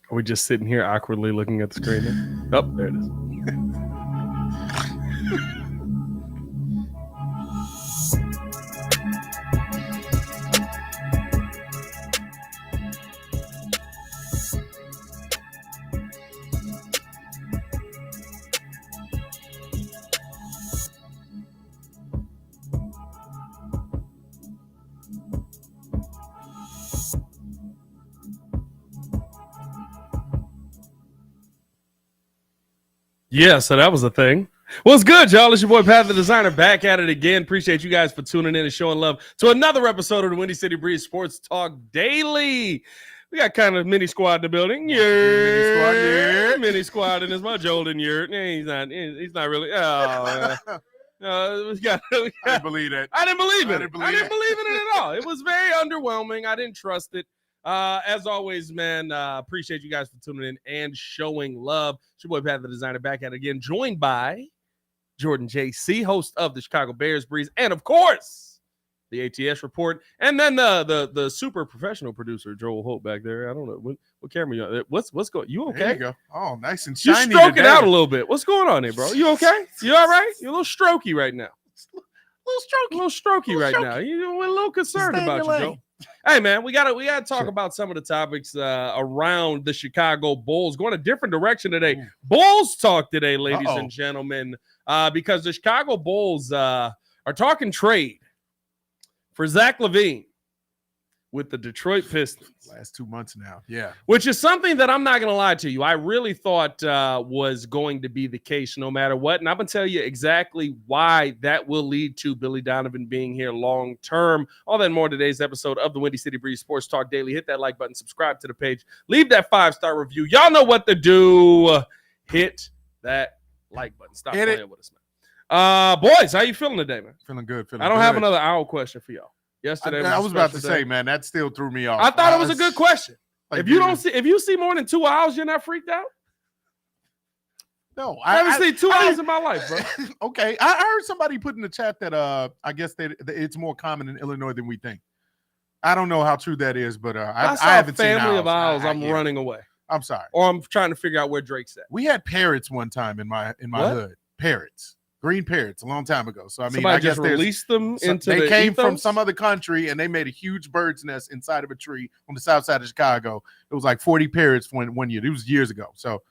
Are we just sitting here awkwardly looking at the screen now? Oh, there it is. Yeah, so that was a thing. What's good, y'all? It's your boy Pat the Designer back at it again. Appreciate you guys for tuning in and showing love to another episode of the Windy City Breeze Sports Talk Daily. We got kind of mini squad in the building. Yeah, mini squad, and it's my Jolden Yurt. He's not really. We got, I didn't believe that. I didn't believe in it at all. It was very underwhelming. I didn't trust it. As always, man, appreciate you guys for tuning in and showing love. It's your boy Pat the Designer back at it again, joined by Jordan JC, host of the Chicago Bears Breeze, and of course, the ATS Report, and then the super professional producer Joel Holt back there. I don't know what camera you on. What's going? You okay? There you go. Oh, nice and shiny. You stroking out a little bit. What's going on there, bro? You okay? You all right? You're a little strokey right now. A little strokey right now. We're a little concerned about you, Joe. Hey man, we gotta talk about some of the topics around the Chicago Bulls. Going a different direction today. Bulls talk today, ladies and gentlemen, because the Chicago Bulls are talking trade for Zach Lavine with the Detroit Pistons. Last 2 months now, yeah. Which is something that I'm not going to lie to you, I really thought was going to be the case no matter what. And I'm going to tell you exactly why that will lead to Billy Donovan being here long term. All that and more today's episode of the Windy City Breeze Sports Talk Daily. Hit that like button, subscribe to the page, leave that 5-star review. Y'all know what to do. Hit that like button. Stop playing with us, man. Boys, how you feeling today, man? Feeling good. I don't have another owl question for y'all. Yesterday, I was about to say, man, that still threw me off. I thought it was a good question. Like, if you see more than 2 owls, you're not freaked out? No, I haven't seen 2 owls in my life, bro. Okay, I heard somebody put in the chat that I guess that it's more common in Illinois than we think. I don't know how true that is, but I haven't seen family of owls. I'm running away. I'm sorry, or I'm trying to figure out where Drake's at. We had parrots one time in my hood. Parrots. Green parrots a long time ago. So I mean, somebody just released them into they came from some other country and they made a huge bird's nest inside of a tree on the south side of Chicago. It was like 40 parrots one year. It was years ago. So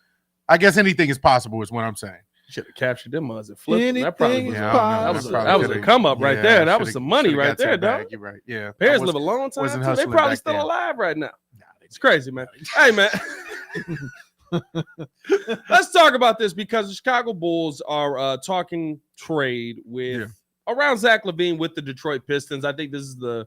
I guess anything is possible is what I'm saying. Should have captured them as it flipped. That was a come up right there. That was some money right there, dog. You're right. Yeah. Parrots live a long time. They probably still alive right now. It's crazy, man. Hey, man. Let's talk about this because the Chicago Bulls are talking trade with around Zach Lavine with the Detroit Pistons. I think this is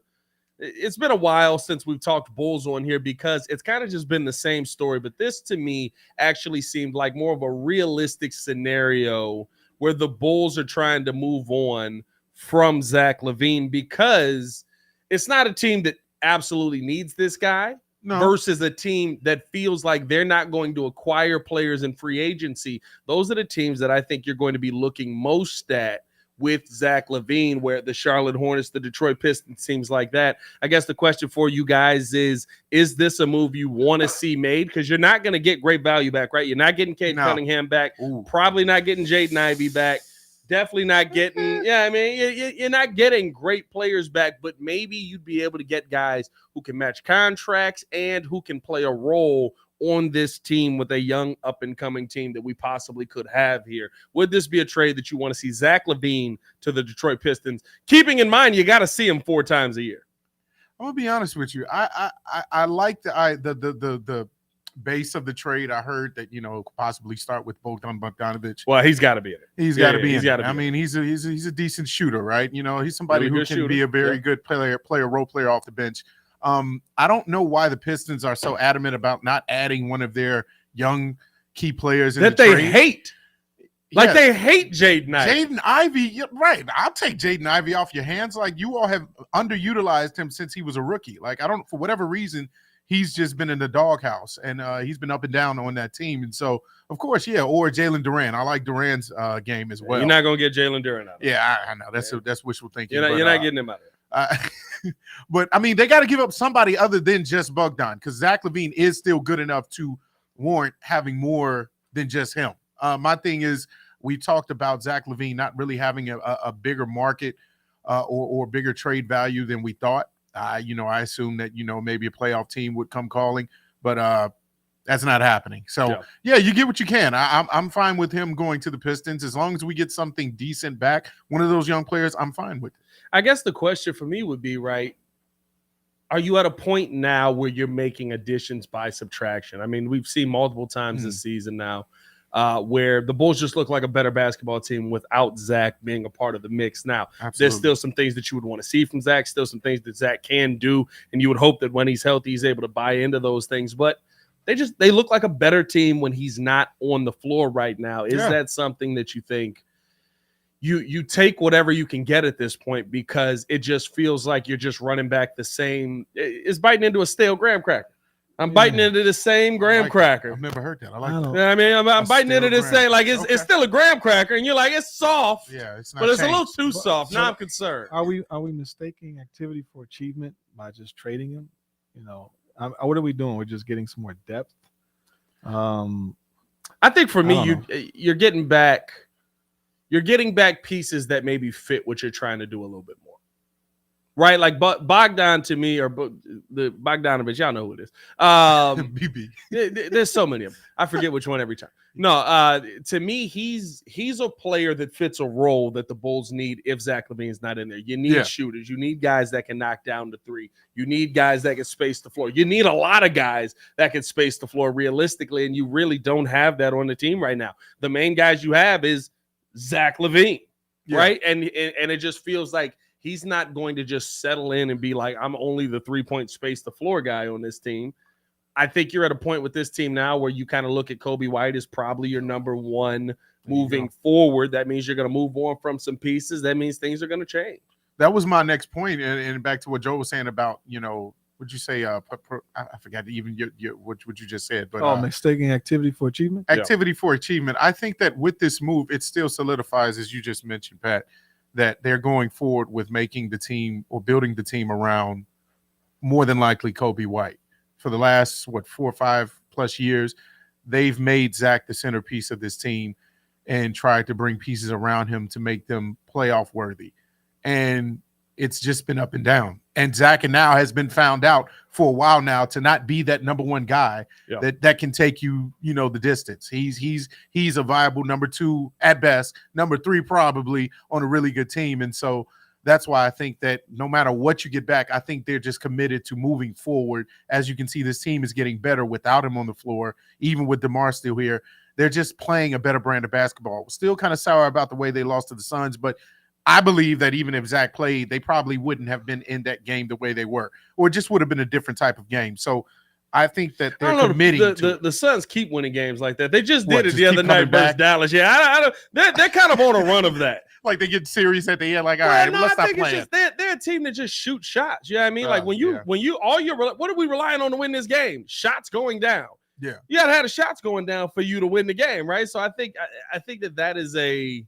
it's been a while since we've talked Bulls on here because it's kind of just been the same story. But this to me actually seemed like more of a realistic scenario where the Bulls are trying to move on from Zach Lavine because it's not a team that absolutely needs this guy. No. Versus a team that feels like they're not going to acquire players in free agency. Those are the teams that I think you're going to be looking most at with Zach Lavine, where the Charlotte Hornets, the Detroit Pistons, seems like that. I guess the question for you guys is this a move you want to see made? Because you're not going to get great value back, right? You're not getting Cade Cunningham back. Probably not getting Jaden Ivey back. Definitely not getting, you're not getting great players back, but maybe you'd be able to get guys who can match contracts and who can play a role on this team with a young up-and-coming team that we possibly could have here. Would this be a trade that you want to see Zach Lavine to the Detroit Pistons? Keeping in mind, you got to see him 4 times a year. I'm going to be honest with you. I like the base of the trade. I heard that could possibly start with Bogdan Bogdanovic. Well, he's got to be in it. He's got to be in it. I mean, he's a decent shooter, right? He's somebody really who can be a very good role player off the bench. I don't know why the Pistons are so adamant about not adding one of their young key players in that the they trade. Hate. Like they hate Jaden Ivey. Jaden Ivey, right? I'll take Jaden Ivey off your hands. Like you all have underutilized him since he was a rookie. Like for whatever reason. He's just been in the doghouse, and he's been up and down on that team. And so, of course, or Jalen Duran. I like Duran's game as well. You're not going to get Jalen Duran out of it. Yeah, I know. That's wishful thinking. You're not getting him out of it. But, I mean, they got to give up somebody other than just Bogdan because Zach Lavine is still good enough to warrant having more than just him. My thing is, we talked about Zach Lavine not really having a bigger market or bigger trade value than we thought. I assumed that, maybe a playoff team would come calling, but that's not happening. So, yeah, you get what you can. I'm fine with him going to the Pistons. As long as we get something decent back, one of those young players, I'm fine with it. I guess the question for me would be, right, are you at a point now where you're making additions by subtraction? I mean, we've seen multiple times this season now where the Bulls just look like a better basketball team without Zach being a part of the mix. Now, There's still some things that you would want to see from Zach, still some things that Zach can do, and you would hope that when he's healthy, he's able to buy into those things. But they look like a better team when he's not on the floor right now. Is that something that you think you take whatever you can get at this point, because it just feels like you're just running back the same? It's biting into a stale graham cracker. I'm biting into the same graham cracker. I've never heard that. I like that. I mean, I'm biting into this thing like it's still a graham cracker, and you're like, it's soft. Yeah, it's not, but it's a little too soft. Now I'm concerned. Are we mistaking activity for achievement by just trading him? What are we doing? We're just getting some more depth. I think for me, you're getting back pieces that maybe fit what you're trying to do a little bit more, right? Like Bogdan to me, or the Bogdanovich, y'all know who it is. BB. There's so many of them. I forget which one every time. No, to me, he's a player that fits a role that the Bulls need if Zach Lavine's not in there. You need shooters. You need guys that can knock down the three. You need guys that can space the floor. You need a lot of guys that can space the floor realistically, and you really don't have that on the team right now. The main guys you have is Zach Lavine, right? And it just feels like he's not going to just settle in and be like, I'm only the 3-point space the floor guy on this team. I think you're at a point with this team now where you kind of look at Kobe White as probably your number one moving forward. That means you're going to move on from some pieces. That means things are going to change. That was my next point, and back to what Joe was saying about, what'd you say? I forgot even what you just said. But mistaking activity for achievement. Activity for achievement. I think that with this move, it still solidifies, as you just mentioned, Pat, that they're going forward with making the team or building the team around more than likely Kobe White. For the last 4 or 5 plus years, they've made Zach the centerpiece of this team and tried to bring pieces around him to make them playoff worthy. And it's just been up and down. And Zach now has been found out for a while now to not be that number one guy that can take you, the distance. He's a viable number 2 at best, number 3 probably on a really good team. And so that's why I think that no matter what you get back, I think they're just committed to moving forward. As you can see, this team is getting better without him on the floor, even with DeMar still here. They're just playing a better brand of basketball. Still kind of sour about the way they lost to the Suns, but I believe that even if Zach played, they probably wouldn't have been in that game the way they were, or it just would have been a different type of game. So I think that they're committing the Suns keep winning games like that. They just did it the other night versus Dallas. Yeah, they're kind of on a run of that. Like they get serious at the end, like, all right, let's stop playing. They're a team that just shoot shots. You know what I mean? Like what are we relying on to win this game? Shots going down. Yeah. You gotta have the shots going down for you to win the game, right? So I think that is a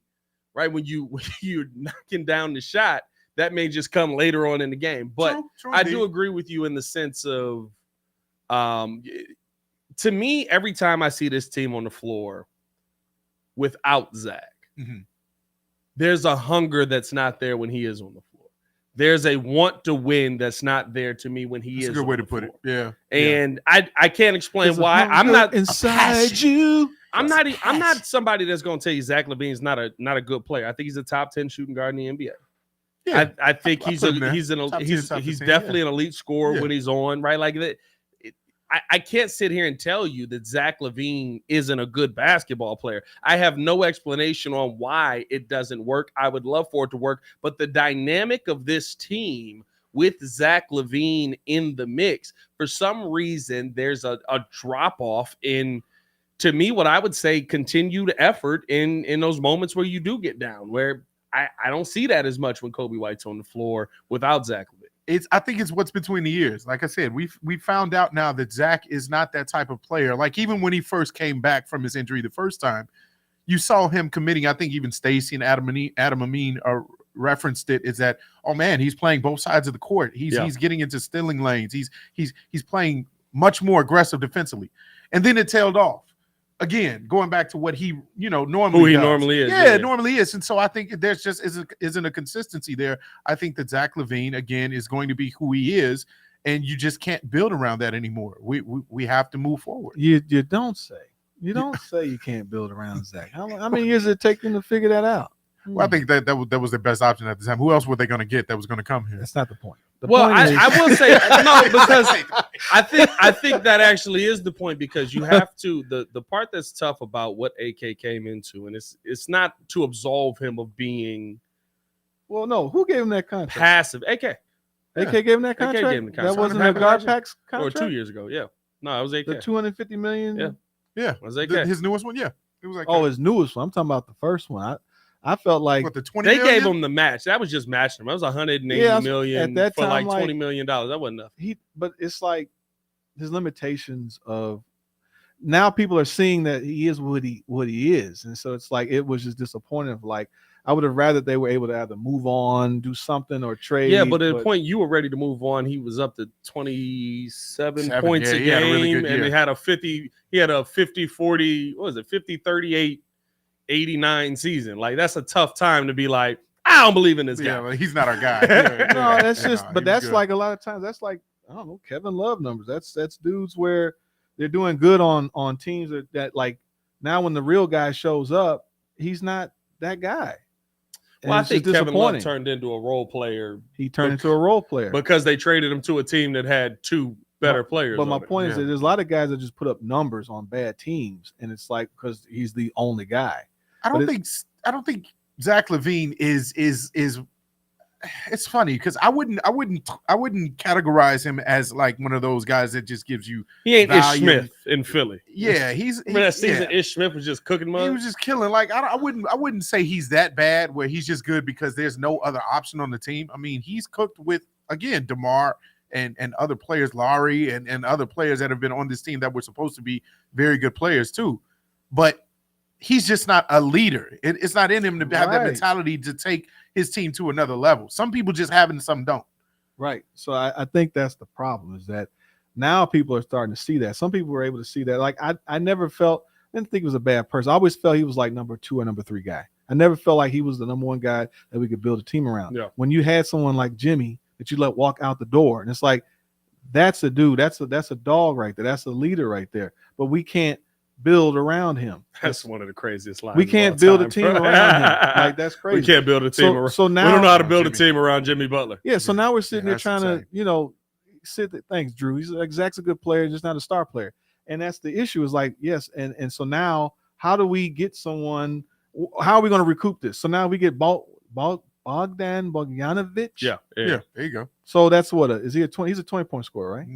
right when you're knocking down the shot, that may just come later on in the game. But true I do agree with you in the sense of to me, every time I see this team on the floor without Zach, there's a hunger that's not there when he is on the floor. There's a want to win that's not there to me when he is. That's a good way to put it. Yeah. And I can't explain why. I'm not inside you. I'm not somebody that's going to tell you Zach Lavine's not a good player. I think he's a top 10 shooting guard in the NBA. Yeah, I think he's definitely an elite scorer when he's on, right? Like that. I can't sit here and tell you that Zach Lavine isn't a good basketball player. I have no explanation on why it doesn't work. I would love for it to work, but the dynamic of this team with Zach Lavine in the mix, for some reason, there's a drop-off in, to me, what I would say continued effort in those moments where you do get down, where I don't see that as much when Kobe White's on the floor without Zach Lavine. I think it's what's between the ears. Like I said, we found out now that Zach is not that type of player. Like even when he first came back from his injury the first time, you saw him committing. I think even Stacey and Adam Amin referenced it. Is that, oh man, he's playing both sides of the court. He's getting into stealing lanes. He's playing much more aggressive defensively. and then it tailed off. Again, going back to what he, normally Who he does. normally is. Yeah, normally is. And so I think there's just isn't a consistency there. I think that Zach Lavine, again, is going to be who he is, and you just can't build around that anymore. We have to move forward. You don't say. You don't say you can't build around Zach. How many years did it take them to figure that out? Well, I think that was the best option at the time. Who else were they going to get that was going to come here? That's not the point. The Well, point is, I will say no, because I think that actually is the point, because you have to the part that's tough about what AK came into, and it's not to absolve him of being well, no, who gave him that contract? passive. AK gave him that contract. gave him the contract. That wasn't a guard packs or contract. 2 years ago. Yeah, no, it was AK. The $250 million. Yeah, it was AK. his newest one. Yeah, it was like his newest one. I'm talking about the first one. I felt like what, the 20 they million? gave him the match. That was just matching him. That was 180 million at that for time, like $20 million. That wasn't nothing. But it's like his limitations of now people are seeing that he is what he is, and so it's like it was just disappointing. Of like I would have rather they were able to either move on, do something, or trade. Yeah, but at the point you were ready to move on, he was up to 27 points a game, had a really good and year. he had a 50-40, what was it, 50-38, 89 season. Like, that's a tough time to be like, I don't believe in this guy. Yeah, well, he's not our guy. No, that's just. But that's good. like a lot of times. That's like I don't know, Kevin Love numbers. That's dudes where they're doing good on teams that like now when the real guy shows up, he's not that guy. And Well, I it's think just Kevin Love disappointing. turned into a role player He turned into a role player. because they traded him to a team that had two better players. But my on it. point is that there's a lot of guys that just put up numbers on bad teams, and it's like because he's the only guy. I don't think Zach Lavine is. It's funny because I wouldn't categorize him as like one of those guys that just gives you. he ain't Ish value. Smith in Philly. Yeah, he's. Remember that season yeah. Ish Smith was just cooking mud? He was just killing. Like I wouldn't say he's that bad where he's just good because there's no other option on the team. I mean, he's cooked with again DeMar and other players, Lowry and other players that have been on this team that were supposed to be very good players too, but he's just not a leader. It's not in him to have that mentality to take his team to another level. Some people just have it and some don't. Right. So I think that's the problem is that now people are starting to see that. Some people were able to see that. Like I never felt, I didn't think he was a bad person. I always felt he was like number 2 or number 3 guy. I never felt like he was the number 1 guy that we could build a team around. Yeah. When you had someone like Jimmy that you let walk out the door, and it's like, that's a dude. That's a dog right there. That's a leader right there. But we can't build around him. That's one of the craziest lines. We can't build a team around him. Like that's crazy. We can't build a team around. So now we don't know how to build Jimmy. a team around Jimmy Butler. Yeah. So now we're sitting there that's trying insane. to, thanks, Drew. He's like Zach's a good player, just not a star player. And that's the issue. Is like yes, and so now how do we get someone? How are we going to recoup this? So now we get Bogdan Bogdanovic. Yeah. Yeah, there you go. So that's what is he a 20? He's a 20-point scorer, right?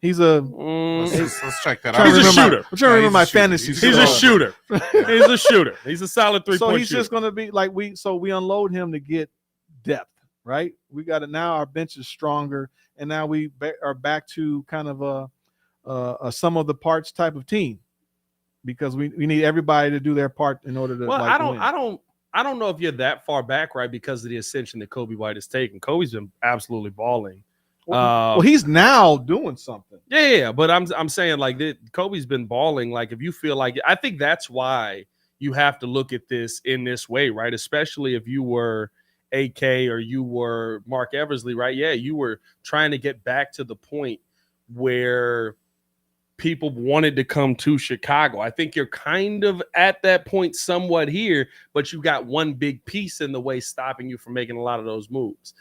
He's a. Let's check that I'm out. He's a shooter. I'm trying to remember my he's a shooter. fantasy. He's a shooter. He's a shooter. He's a solid 3-point So he's shooter. just going to be like we unload him to get depth, right? We got it now. Our bench is stronger, and now we are back to kind of a sum of the parts type of team because we need everybody to do their part in order to. Well, like, I don't know if you're that far back, right? Because of the ascension that Kobe White has taken. Kobe's been absolutely balling. Well, he's now doing something. Yeah, but I'm saying like Kobe's been balling. Like if you feel like I think that's why you have to look at this in this way, right? Especially if you were AK or you were Mark Eversley, right? Yeah, you were trying to get back to the point where people wanted to come to Chicago. I think you're kind of at that point somewhat here, but you got one big piece in the way stopping you from making a lot of those moves.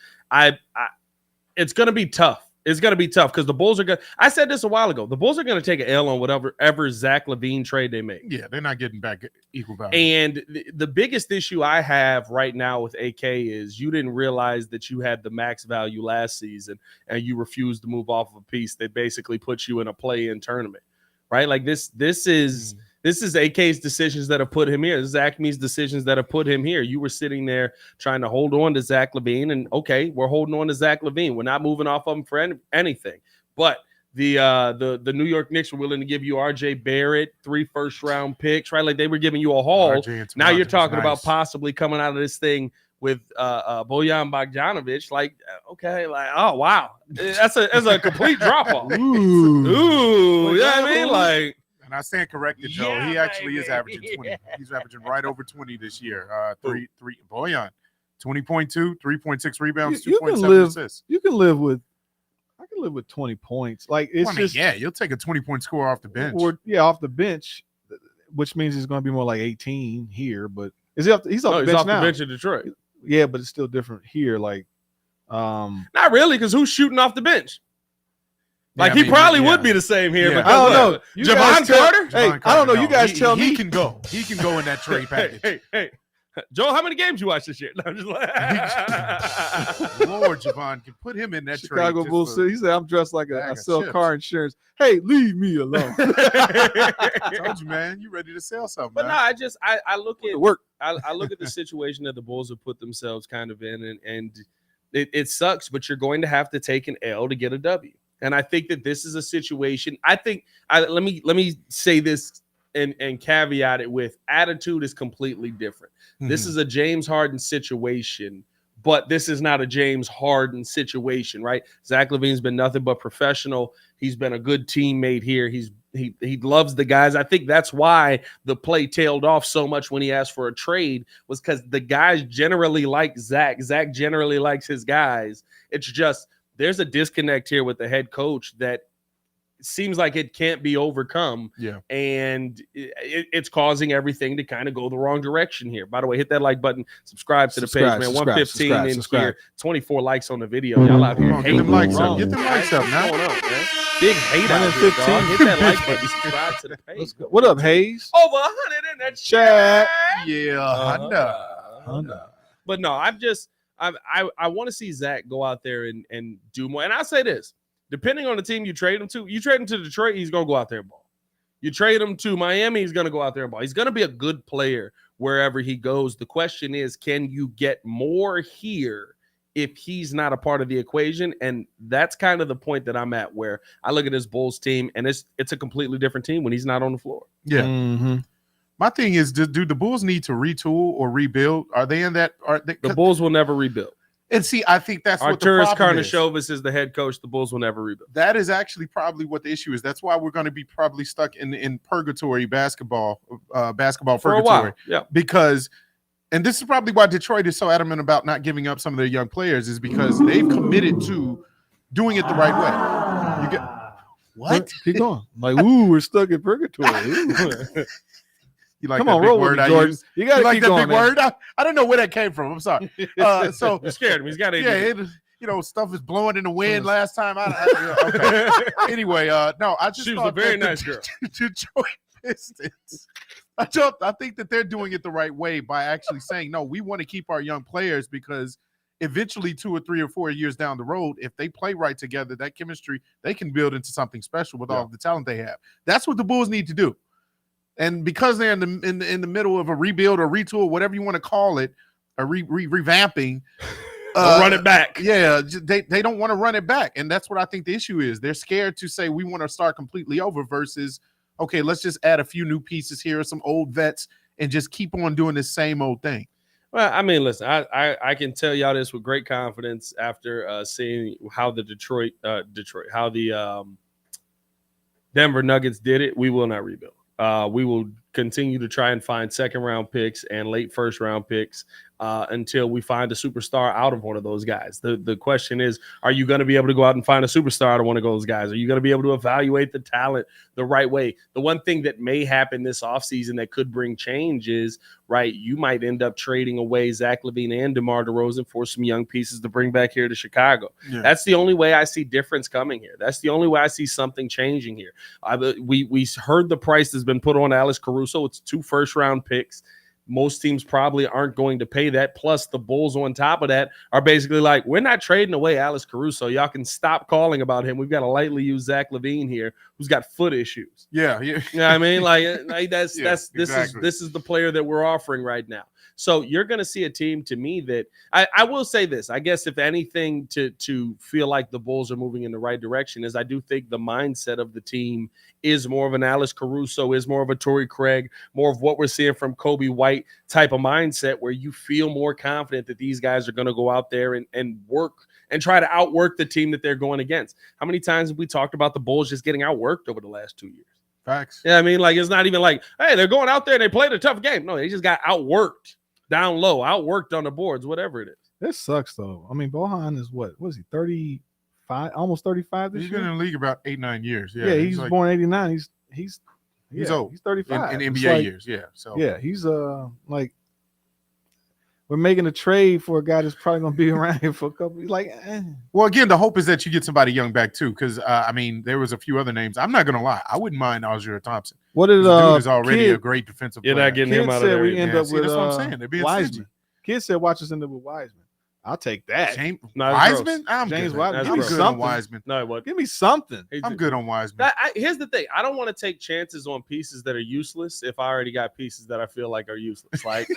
It's going to be tough. It's going to be tough because the Bulls are going to – I said this a while ago. The Bulls are going to take an L on whatever Zach Lavine trade they make. Yeah, they're not getting back equal value. And the biggest issue I have right now with AK is you didn't realize that you had the max value last season and you refused to move off of a piece that basically puts you in a play-in tournament, right? Like this is AK's decisions that have put him here. This is Acme's decisions that have put him here. You were sitting there trying to hold on to Zach Lavine, and okay, we're holding on to Zach Lavine. We're not moving off of him for anything. But the New York Knicks were willing to give you RJ Barrett, 3 first-round picks, right? Like they were giving you a haul. Now you're talking about possibly coming out of this thing with Bojan Bogdanovic. Like, okay, like, oh wow, that's a complete drop off. Ooh, you know what I mean? Like. And I stand corrected, Joe. Yeah, He actually is baby. averaging 20. Yeah. He's averaging right over 20 this year. Boyan, 20.2, 3.6 rebounds, You can 2.7 live. assists. You can live with. I can live with 20 points. Like it's just you'll take a 20-point score off the bench. Off the bench, which means it's going to be more like 18 here. But is he off? He's off the bench now. The bench in Detroit. Yeah, but it's still different here. Like, not really, because who's shooting off the bench? Like Yeah, he probably would be the same here. Yeah. Because I don't know. You Javon guys tell- Carter? Hey, Javon I don't know. Carter, You guys tell me. He can go. He can go in that trade package. Hey. Joel, how many games you watched this year? No, I'm just like, Lord, Javon can put him in that Chicago trade. Bulls. He said, "I'm dressed like I bag of sell chips. car insurance." Hey, leave me alone. I told you, man. You ready to sell something? but no, man. I look at work. I look at the situation that the Bulls have put themselves kind of in, and it sucks, but you're going to have to take an L to get a W. And I think that this is a situation. Let me say this and caveat it with attitude is completely different. This is a James Harden situation, but this is not a James Harden situation, right? Zach Lavine's been nothing but professional. He's been a good teammate here. He loves the guys. I think that's why the play tailed off so much when he asked for a trade, was because the guys generally like Zach. Zach generally likes his guys. It's just there's a disconnect here with the head coach that seems like it can't be overcome. Yeah. And it's causing everything to kind of go the wrong direction here. By the way, hit that like button, subscribe to the page, man. 115 in here, 24 likes on the video. Y'all out here Come on, get them likes up. Get them likes up now. What's going on, man? Big hate out here, dog. Hit that like button, subscribe to the page. What up, Hayes? Over 100 in that Chat. chat. Yeah, Honda. But no, I want to see Zach go out there and do more. And I'll say this. Depending on the team you trade him to Detroit, he's going to go out there and ball. You trade him to Miami, he's going to go out there and ball. He's going to be a good player wherever he goes. The question is, can you get more here if he's not a part of the equation? And that's kind of the point that I'm at, where I look at this Bulls team, and it's a completely different team when he's not on the floor. Yeah. Mm-hmm. My thing is, do the Bulls need to retool or rebuild? Are they in that? The Bulls will never rebuild. And see, I think that's what the Arturas problem is. Karnisovas is the head coach. The Bulls will never rebuild. That is actually probably what the issue is. That's why we're going to be probably stuck in purgatory basketball For purgatory. a while. Yeah. Because, and this is probably why Detroit is so adamant about not giving up some of their young players, is because they've committed to doing it the right way. You get what? Keep going. Like, ooh, we're stuck in purgatory. You like Come that on, big roll word with me, I Jordan. use? You got to like keep that going, big man. word? I don't know where that came from. I'm sorry. So You scared him. He's got yeah, stuff is blowing in the wind last time. Okay. Anyway, no, I just She was thought a very that nice girl. Detroit Pistons. I think that they're doing it the right way by actually saying, no, we want to keep our young players, because eventually 2 or 3 or 4 years down the road, if they play right together, that chemistry, they can build into something special with all of the talent they have. That's what the Bulls need to do. And because they're in the middle of a rebuild or retool, whatever you want to call it, a revamping, run it back. Yeah, they don't want to run it back, and that's what I think the issue is. They're scared to say we want to start completely over versus, okay, let's just add a few new pieces here, some old vets, and just keep on doing the same old thing. Well, I mean, listen, I can tell y'all this with great confidence after seeing how the how the Denver Nuggets did it. We will not rebuild. We will continue to try and find second-round picks and late first-round picks until we find a superstar out of one of those guys. The question is, are you going to be able to go out and find a superstar out of one of those guys? Are you going to be able to evaluate the talent the right way? The one thing that may happen this offseason that could bring change is, right, you might end up trading away Zach Lavine and DeMar DeRozan for some young pieces to bring back here to Chicago. Yeah. That's the only way I see difference coming here. That's the only way I see something changing here. We heard the price has been put on Alex Caruso. It's 2 first-round picks. Most teams probably aren't going to pay that. Plus, the Bulls on top of that are basically like, we're not trading away Alex Caruso. Y'all can stop calling about him. We've got to lightly use Zach Lavine here, who's got foot issues. Yeah. You know what I mean? Like this exactly. is the player that we're offering right now. So you're going to see a team, to me, that I will say this. I guess if anything to feel like the Bulls are moving in the right direction is I do think the mindset of the team is more of an Alex Caruso, is more of a Torrey Craig, more of what we're seeing from Kobe White type of mindset, where you feel more confident that these guys are going to go out there and work and try to outwork the team that they're going against. How many times have we talked about the Bulls just getting outworked over the last 2 years? Facts. Yeah, I mean, like it's not even like, hey, they're going out there and they played a tough game. No, they just got outworked down low, outworked on the boards, whatever it is. This sucks though. I mean, Bohan is what is he? 35, almost 35 this He's year. been in the league about 8-9 years. Yeah, he's like, born 89. He's old. He's 35 in It's NBA like, years. Yeah. So yeah, he's like we're making a trade for a guy that's probably gonna be around here for a couple. Like, well, again, the hope is that you get somebody young back too, because I mean, there was a few other names. I'm not gonna lie, I wouldn't mind Algier Thompson. what did This dude is already a great defensive You're player. not getting him Kid out of said there. we end up See, with that's what I'm saying. They're being Wiseman. stingy. Kid said watch us end up with Wiseman. I'll take that. James No, that's Wiseman? gross. I'm James good. Wiseman. That's I'm gross. good on Something. Wiseman. No, what? Give me something. I'm good on Wiseman. Here's the thing. I don't want to take chances on pieces that are useless if I already got pieces that I feel like are useless. Like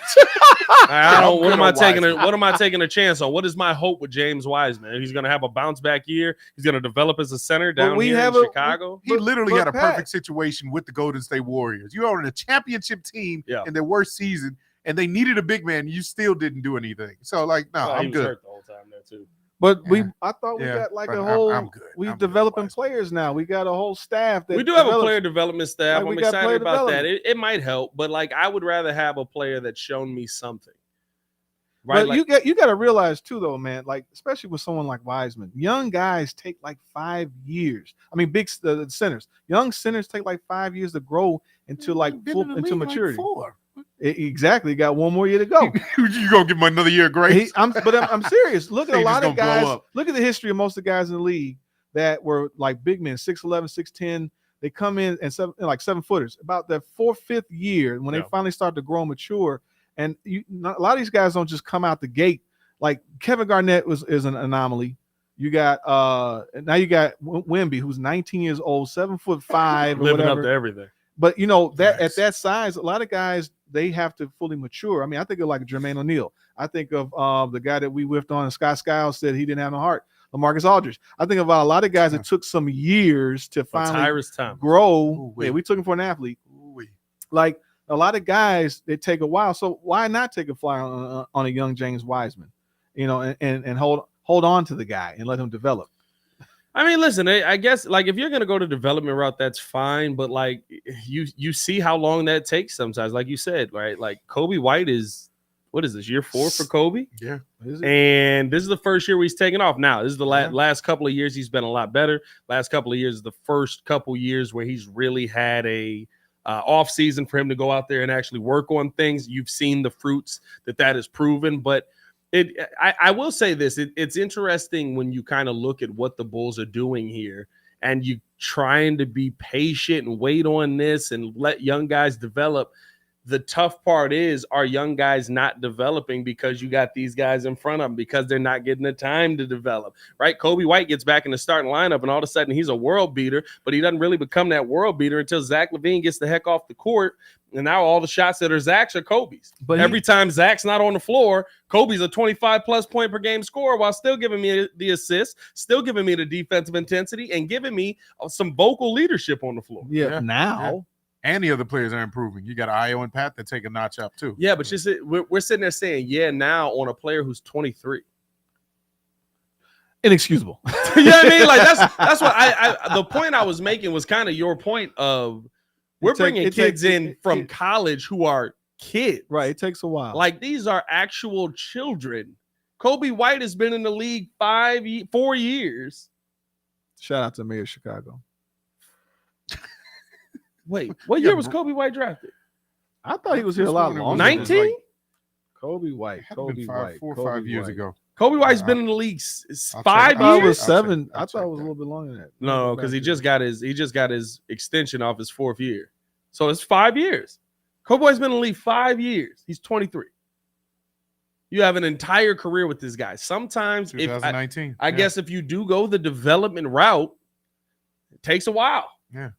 I don't. What am I taking? What am I taking a chance on? What is my hope with James Wiseman? He's going to have a bounce back year. He's going to develop as a center down here in Chicago. He literally but had a Pat- perfect situation with the Golden State Warriors. You are in a championship team Yeah. in their worst season, and they needed a big man. You still didn't do anything. So, like, no, Well, he I'm was good. hurt the whole time there too. But Yeah. I thought we Yeah, got like but a whole. I'm good. We're I'm good on developing Wiseman. players now. We got a whole staff that We do have a develops- player development staff. Like, we I'm got player excited about that. development. It might help, but like I would rather have a player that's shown me something. But Right? Like, you got to realize too, though, man. Like especially with someone like Wiseman, young guys take like 5 years. I mean, big centers, young centers take like 5 years to grow into like Been full in the into league like maturity. 4. Exactly, got one more year to go. You gonna give him another year of grace? I'm serious. Look at He a just lot of gonna blow guys. up. Look at the history of most of the guys in the league that were like big men, 6'11", 6'10". They come in and like 7-footers. About their 4th, 5th year, when they finally start to grow and mature, and a lot of these guys don't just come out the gate. Like Kevin Garnett is an anomaly. You got now you got Wemby, who's 19 years old, 7'5" or living whatever. up to everything. But you know that Nice. at that size, a lot of guys they have to fully mature. I mean, I think of like Jermaine O'Neal. I think of the guy that we whiffed on, and Scott Skiles said he didn't have no heart. LaMarcus Aldridge. I think about a lot of guys that took some years to finally Tyrese Thomas. grow. Ooh-wee. Yeah, we took him for an athlete. Ooh-wee. Like a lot of guys, they take a while. So why not take a flyer on a young James Wiseman? You know, and hold on to the guy and let him develop. I mean, listen, I guess like if you're gonna go to development route, that's fine. But like you see how long that takes sometimes. Like you said, right? Like Kobe White is what is this year 4 for Kobe? Yeah. And this is the first year where he's taking off. Now, this is the Yeah. last couple of years he's been a lot better. Last couple of years is the first couple years where he's really had a off season for him to go out there and actually work on things. You've seen the fruits that is proven, but I will say this. It's interesting when you kind of look at what the Bulls are doing here and you trying to be patient and wait on this and let young guys develop. The tough part is, are young guys not developing because you got these guys in front of them because they're not getting the time to develop, right? Kobe White gets back in the starting lineup and all of a sudden he's a world beater, but he doesn't really become that world beater until Zach Lavine gets the heck off the court. And now all the shots that are Zach's are Kobe's. But every time Zach's not on the floor, Kobe's a 25-plus point per game scorer while still giving me the assist, still giving me the defensive intensity, and giving me some vocal leadership on the floor. Yeah. Now. And the other players are improving. You got Io and Pat that take a notch up too. Yeah, but just we're sitting there saying, yeah, now on a player who's 23. Inexcusable. You know what I mean? Like that's what I the point I was making was kind of your point of we're bringing kids in from college who are kids. Right. It takes a while. Like these are actual children. Kobe White has been in the league 4 years. Shout out to Mayor of Chicago. Wait, what year was Kobe White drafted? I thought he was here a lot longer. 19? Kobe White. Kobe White. 4 or 5 years ago. Kobe White's been in the league 5 I thought it years. was 7. I'll I thought check it was a that. little bit longer than that. No, because he just got his extension off his 4th year. So it's 5 years. Kobe White's been in the league 5 years. He's 23. You have an entire career with this guy. Sometimes, if 2019. I guess if you do go the development route, it takes a while. Yeah.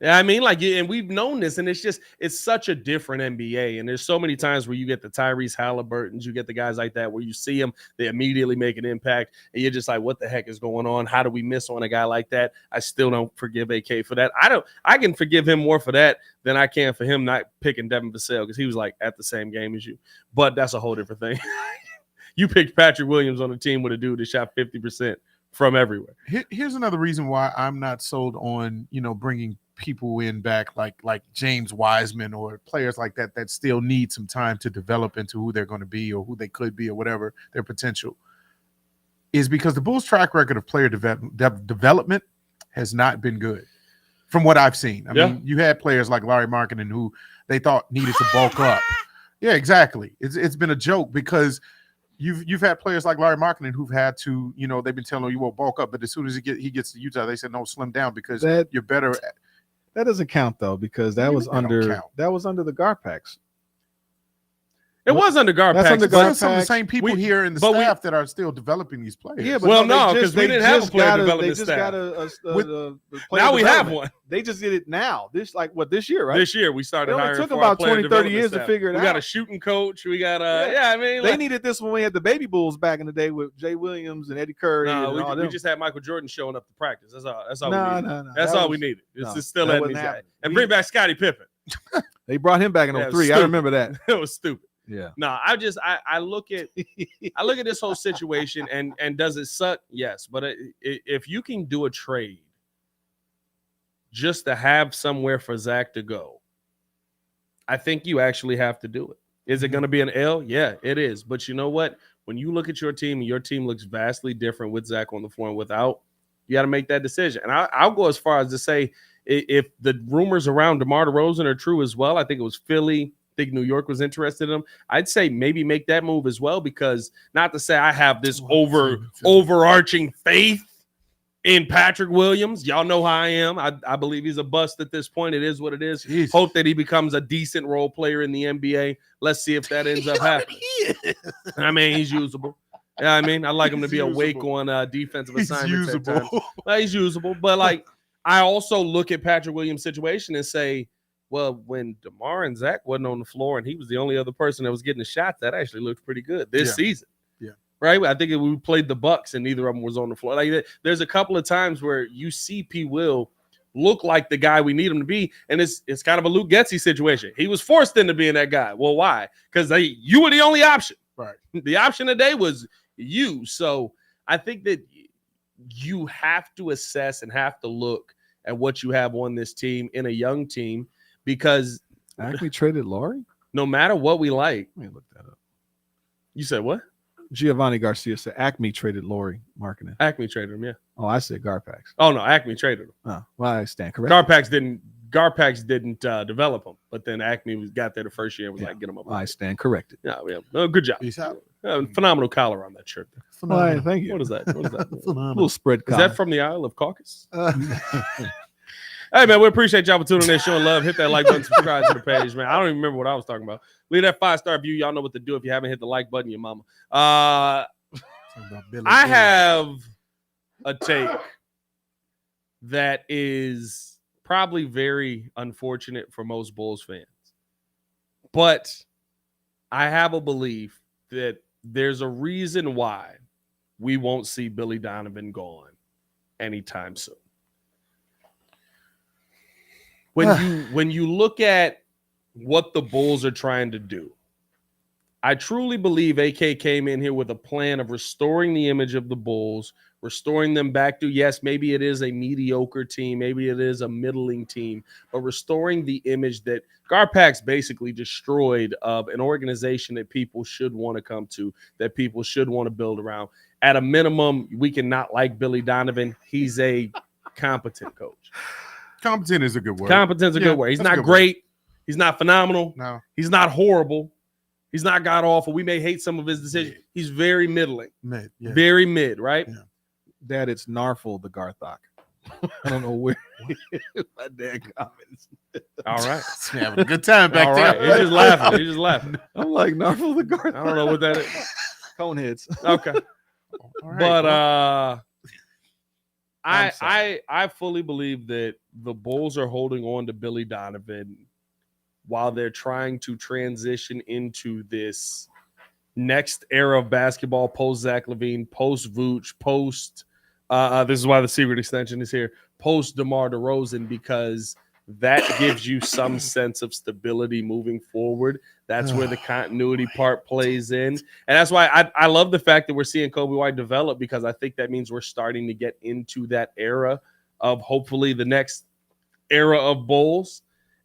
Yeah, I mean, like, and we've known this, and it's such a different NBA. And there's so many times where you get the Tyrese Halliburtons, you get the guys like that where you see them, they immediately make an impact, and you're just like, what the heck is going on? How do we miss on a guy like that? I still don't forgive AK for that. I can forgive him more for that than I can for him not picking Devin Vassell because he was like at the same game as you. But that's a whole different thing. You picked Patrick Williams on a team with a dude that shot 50% from everywhere. Here's another reason why I'm not sold on, bringing people in back like James Wiseman or players like that still need some time to develop into who they're going to be or who they could be or whatever their potential is, because the Bulls' track record of player development has not been good from what I've seen. I mean, you had players like Larry Markkinen who they thought needed to bulk up. Yeah, exactly. It's been a joke because you've had players like Larry Markkinen who've had to, they've been telling you won't bulk up, but as soon as he gets to Utah, they said no, slim down because you're better. That doesn't count though, because that was under the Garpax. It was under Garpax. That's under But some of the Garpax. same people here in the staff that are still developing these players. Yeah, but well, no, because we didn't have a player development staff. Now we have one. They just did it now. This year, right? This year we started It only hiring took for about our player 20, 30 years development to figure it out. We got a shooting coach. We got they needed this when we had the Baby Bulls back in the day with Jay Williams and Eddie Curry. No, we just had Michael Jordan showing up to practice. That's all we needed. No. That's all we needed. It's still letting these guys. And bring back Scottie Pippen. They brought him back in 03. I remember that. It was stupid. Yeah. No, I look at this whole situation and does it suck? Yes, but if you can do a trade just to have somewhere for Zach to go, I think you actually have to do it. Is it going to be an L? Yeah, it is. But you know what? When you look at your team and your team looks vastly different with Zach on the floor and without, you got to make that decision. And I'll go as far as to say, if the rumors around DeMar DeRozan are true as well, I think it was Philly. I think New York was interested in him. I'd say maybe make that move as well, because not to say I have this overarching faith in Patrick Williams. Y'all know how I am. I believe he's a bust at this point. It is what it is. Jeez. Hope that he becomes a decent role player in the NBA. Let's see if that ends up happening. I mean, he's usable. Yeah, I mean, I like him to be awake on defensive assignments. He's usable. He's usable. But I also look at Patrick Williams' situation and say, well, when DeMar and Zach wasn't on the floor and he was the only other person that was getting the shots, that actually looked pretty good this season. Yeah. Right? I think we played the Bucks and neither of them was on the floor. There's a couple of times where you see P. Will look like the guy we need him to be, and it's kind of a Luke Getsy situation. He was forced into being that guy. Well, why? Because you were the only option. Right. The option today was you. So I think that you have to assess and have to look at what you have on this team in a young team. Because Acme traded Laurie? No matter what we like. Let me look that up. You said what? Giovanni Garcia said Acme traded Laurie Markkinen. Acme traded him, yeah. Oh, I said Garpax. Oh, no, Acme traded him. Oh, well, I stand correct. Garpax didn't develop him, but then Acme got there the first year and was like, get him up. I stand corrected. Yeah. Oh, good job. Peace out. Phenomenal collar on that shirt. Well, thank you. What is that? A little spread collar. Is that from the Isle of Caucasus? Hey, man, we appreciate y'all for tuning in, showing love. Hit that like button, subscribe to the page, man. I don't even remember what I was talking about. Leave that 5-star review. Y'all know what to do if you haven't hit the like button, your mama. I have a take that is probably very unfortunate for most Bulls fans. But I have a belief that there's a reason why we won't see Billy Donovan gone anytime soon. When you look at what the Bulls are trying to do, I truly believe AK came in here with a plan of restoring the image of the Bulls, restoring them back to, yes, maybe it is a mediocre team, maybe it is a middling team, but restoring the image that Garpax basically destroyed of an organization that people should want to come to, that people should want to build around. At a minimum, we can not like Billy Donovan. He's a competent coach. Competent is a good word. Competent's a good word. He's not great. He's not phenomenal. No. He's not horrible. He's not god awful. We may hate some of his decisions. He's very middling. Very mid, right? Yeah. Dad, it's Narfel the Garthok. I don't know where my dad comments. All right. Having a good time back All there. right. He's just laughing. He's just laughing. I'm like Narfel the Garthok. I don't know what that is. Coneheads. Okay. All right, But I fully believe that the Bulls are holding on to Billy Donovan while they're trying to transition into this next era of basketball, post Zach Lavine, post Vooch, post this is why the secret extension is here, post DeMar DeRozan, because that gives you some sense of stability moving forward. That's where the continuity part plays in. And that's why I love the fact that we're seeing Kobe White develop, because I think that means we're starting to get into that era of hopefully the next era of Bulls.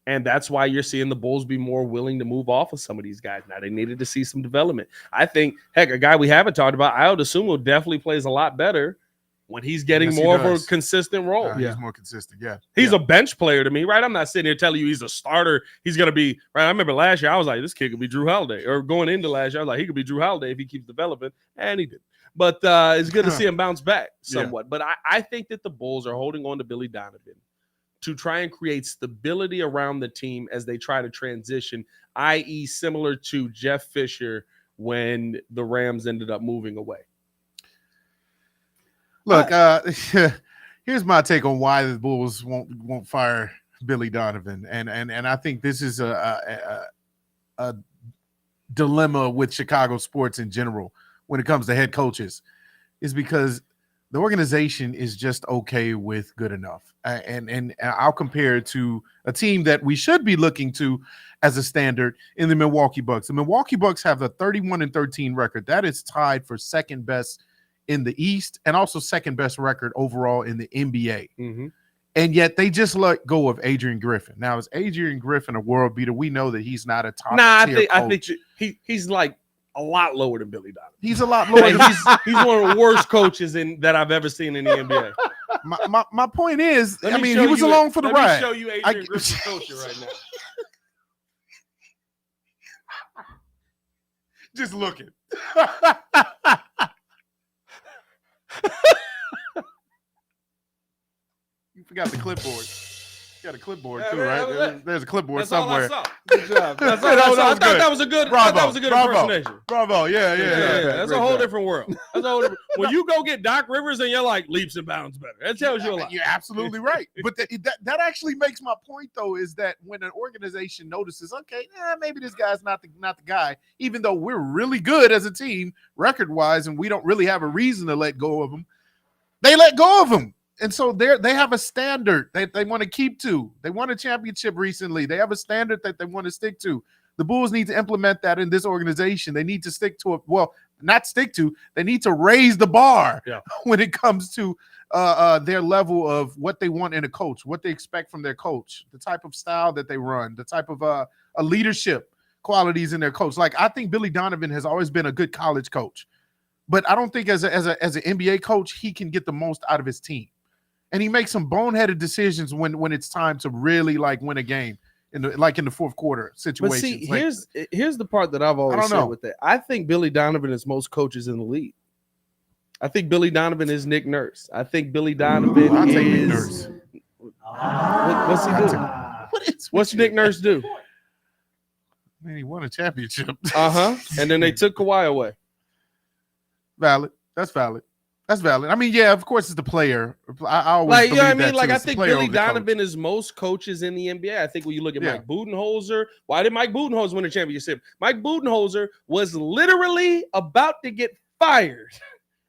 And that's why you're seeing the Bulls be more willing to move off of some of these guys. Now, they needed to see some development. I think, heck, a guy we haven't talked about, Ayo Dosunmu definitely plays a lot better when he's getting more of a consistent role. He's more consistent, He's a bench player to me, right? I'm not sitting here telling you he's a starter. He's going to be, right? I remember last year, I was like, this kid could be Drew Holiday. Or going into last year, I was like, he could be Drew Holiday if he keeps developing. And he did. But it's good to see him bounce back somewhat. But I think that the Bulls are holding on to Billy Donovan to try and create stability around the team as they try to transition, i.e. similar to Jeff Fisher when the Rams ended up moving away. Look, here's my take on why the Bulls won't fire Billy Donovan. And I think this is a dilemma with Chicago sports in general when it comes to head coaches, is because the organization is just okay with good enough. And I'll compare it to a team that we should be looking to as a standard in the Milwaukee Bucks. The Milwaukee Bucks have a 31-13 record. That is tied for second best in the East and also second best record overall in the NBA. Mm-hmm. And yet they just let go of Adrian Griffin. Now, is Adrian Griffin a world beater? We know that he's not a top tier coach. I think he's like a lot lower than Billy Donovan. He's a lot lower. He's one of the worst coaches that I've ever seen in the NBA. My point is, he was along for the ride. Let me show you Adrian Griffin's coaching right now. Just looking. You forgot the clipboard. You got a clipboard too, right? There's a clipboard somewhere. Good job. I thought that was a good. Bravo. That was a good impersonation. Bravo. Yeah. That's a whole different world. When you go get Doc Rivers and you're like leaps and bounds better, that tells you a lot. You're absolutely right. But that actually makes my point, though, is that when an organization notices, okay, maybe this guy's not the guy, even though we're really good as a team record-wise and we don't really have a reason to let go of him, they let go of him. And so they have a standard that they want to keep to. They won a championship recently. They have a standard that they want to stick to. The Bulls need to implement that in this organization. They need to stick to it. Well, not stick to. They need to raise the bar when it comes to their level of what they want in a coach, what they expect from their coach, the type of style that they run, the type of a leadership qualities in their coach. Like, I think Billy Donovan has always been a good college coach, but I don't think as an NBA coach he can get the most out of his team. And he makes some boneheaded decisions when it's time to really win a game in the fourth quarter situations. But see, here's the part that I've always said with that. I think Billy Donovan is most coaches in the league. I think Billy Donovan is Nick Nurse. I think Billy Donovan I'll is take Nick Nurse. What's he do? What's Nick Nurse do? Man, he won a championship. And then they took Kawhi away. Valid. That's valid. That's valid. I mean, yeah, of course, it's the player. I always I think Billy Donovan is most coaches in the NBA. I think when you look at Mike Budenholzer, why did Mike Budenholzer win a championship? Mike Budenholzer was literally about to get fired,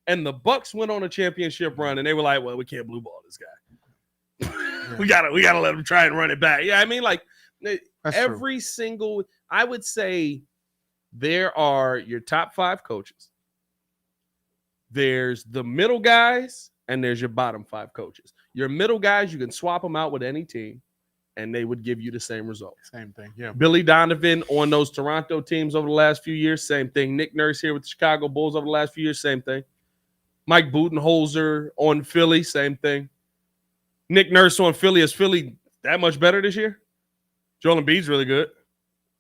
and the Bucks went on a championship run, and they were like, "Well, we can't blue ball this guy. we gotta let him try and run it back." Yeah, I mean, like every single. I would say there are your top 5 coaches. There's the middle guys, and there's your bottom 5 coaches. Your middle guys, you can swap them out with any team, and they would give you the same result. Same thing, yeah. Billy Donovan on those Toronto teams over the last few years, same thing. Nick Nurse here with the Chicago Bulls over the last few years, same thing. Mike Budenholzer on Philly, same thing. Nick Nurse on Philly. Is Philly that much better this year? Joel Embiid's really good.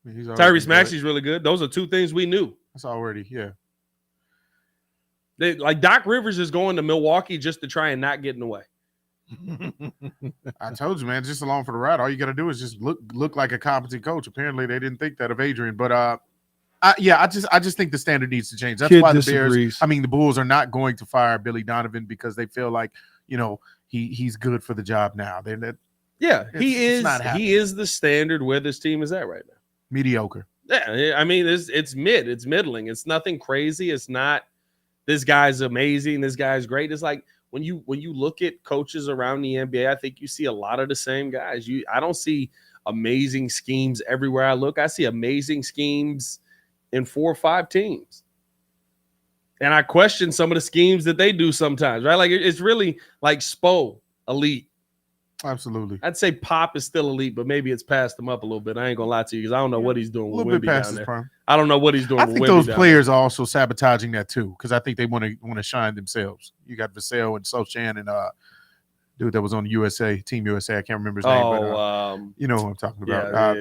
Tyrese Maxey's really good. Those are 2 things we knew. That's already, yeah. Doc Rivers is going to Milwaukee just to try and not get in the way. I told you, man, just along for the ride. All you got to do is just look like a competent coach. Apparently, they didn't think that of Adrian, but I just think the standard needs to change. That's why the Bulls are not going to fire Billy Donovan because they feel like he's good for the job now. He is the standard where this team is at right now. Mediocre. Yeah, I mean it's middling. It's nothing crazy. It's not. This guy's amazing. This guy's great. It's like when you look at coaches around the NBA, I think you see a lot of the same guys. I don't see amazing schemes everywhere I look. I see amazing schemes in 4 or 5 teams. And I question some of the schemes that they do sometimes, right? Like it's really like Spo, elite. Absolutely. I'd say Pop is still elite, but maybe it's passed him up a little bit. I ain't gonna lie to you because I don't know what he's doing A with little bit Wemby past down his there. prime. I don't know what he's doing. I with think Wemby those down players are also sabotaging that too, because I think they want to shine themselves. You got Vassell and Sochan and dude that was on Team USA. I can't remember his name, but you know who I'm talking about.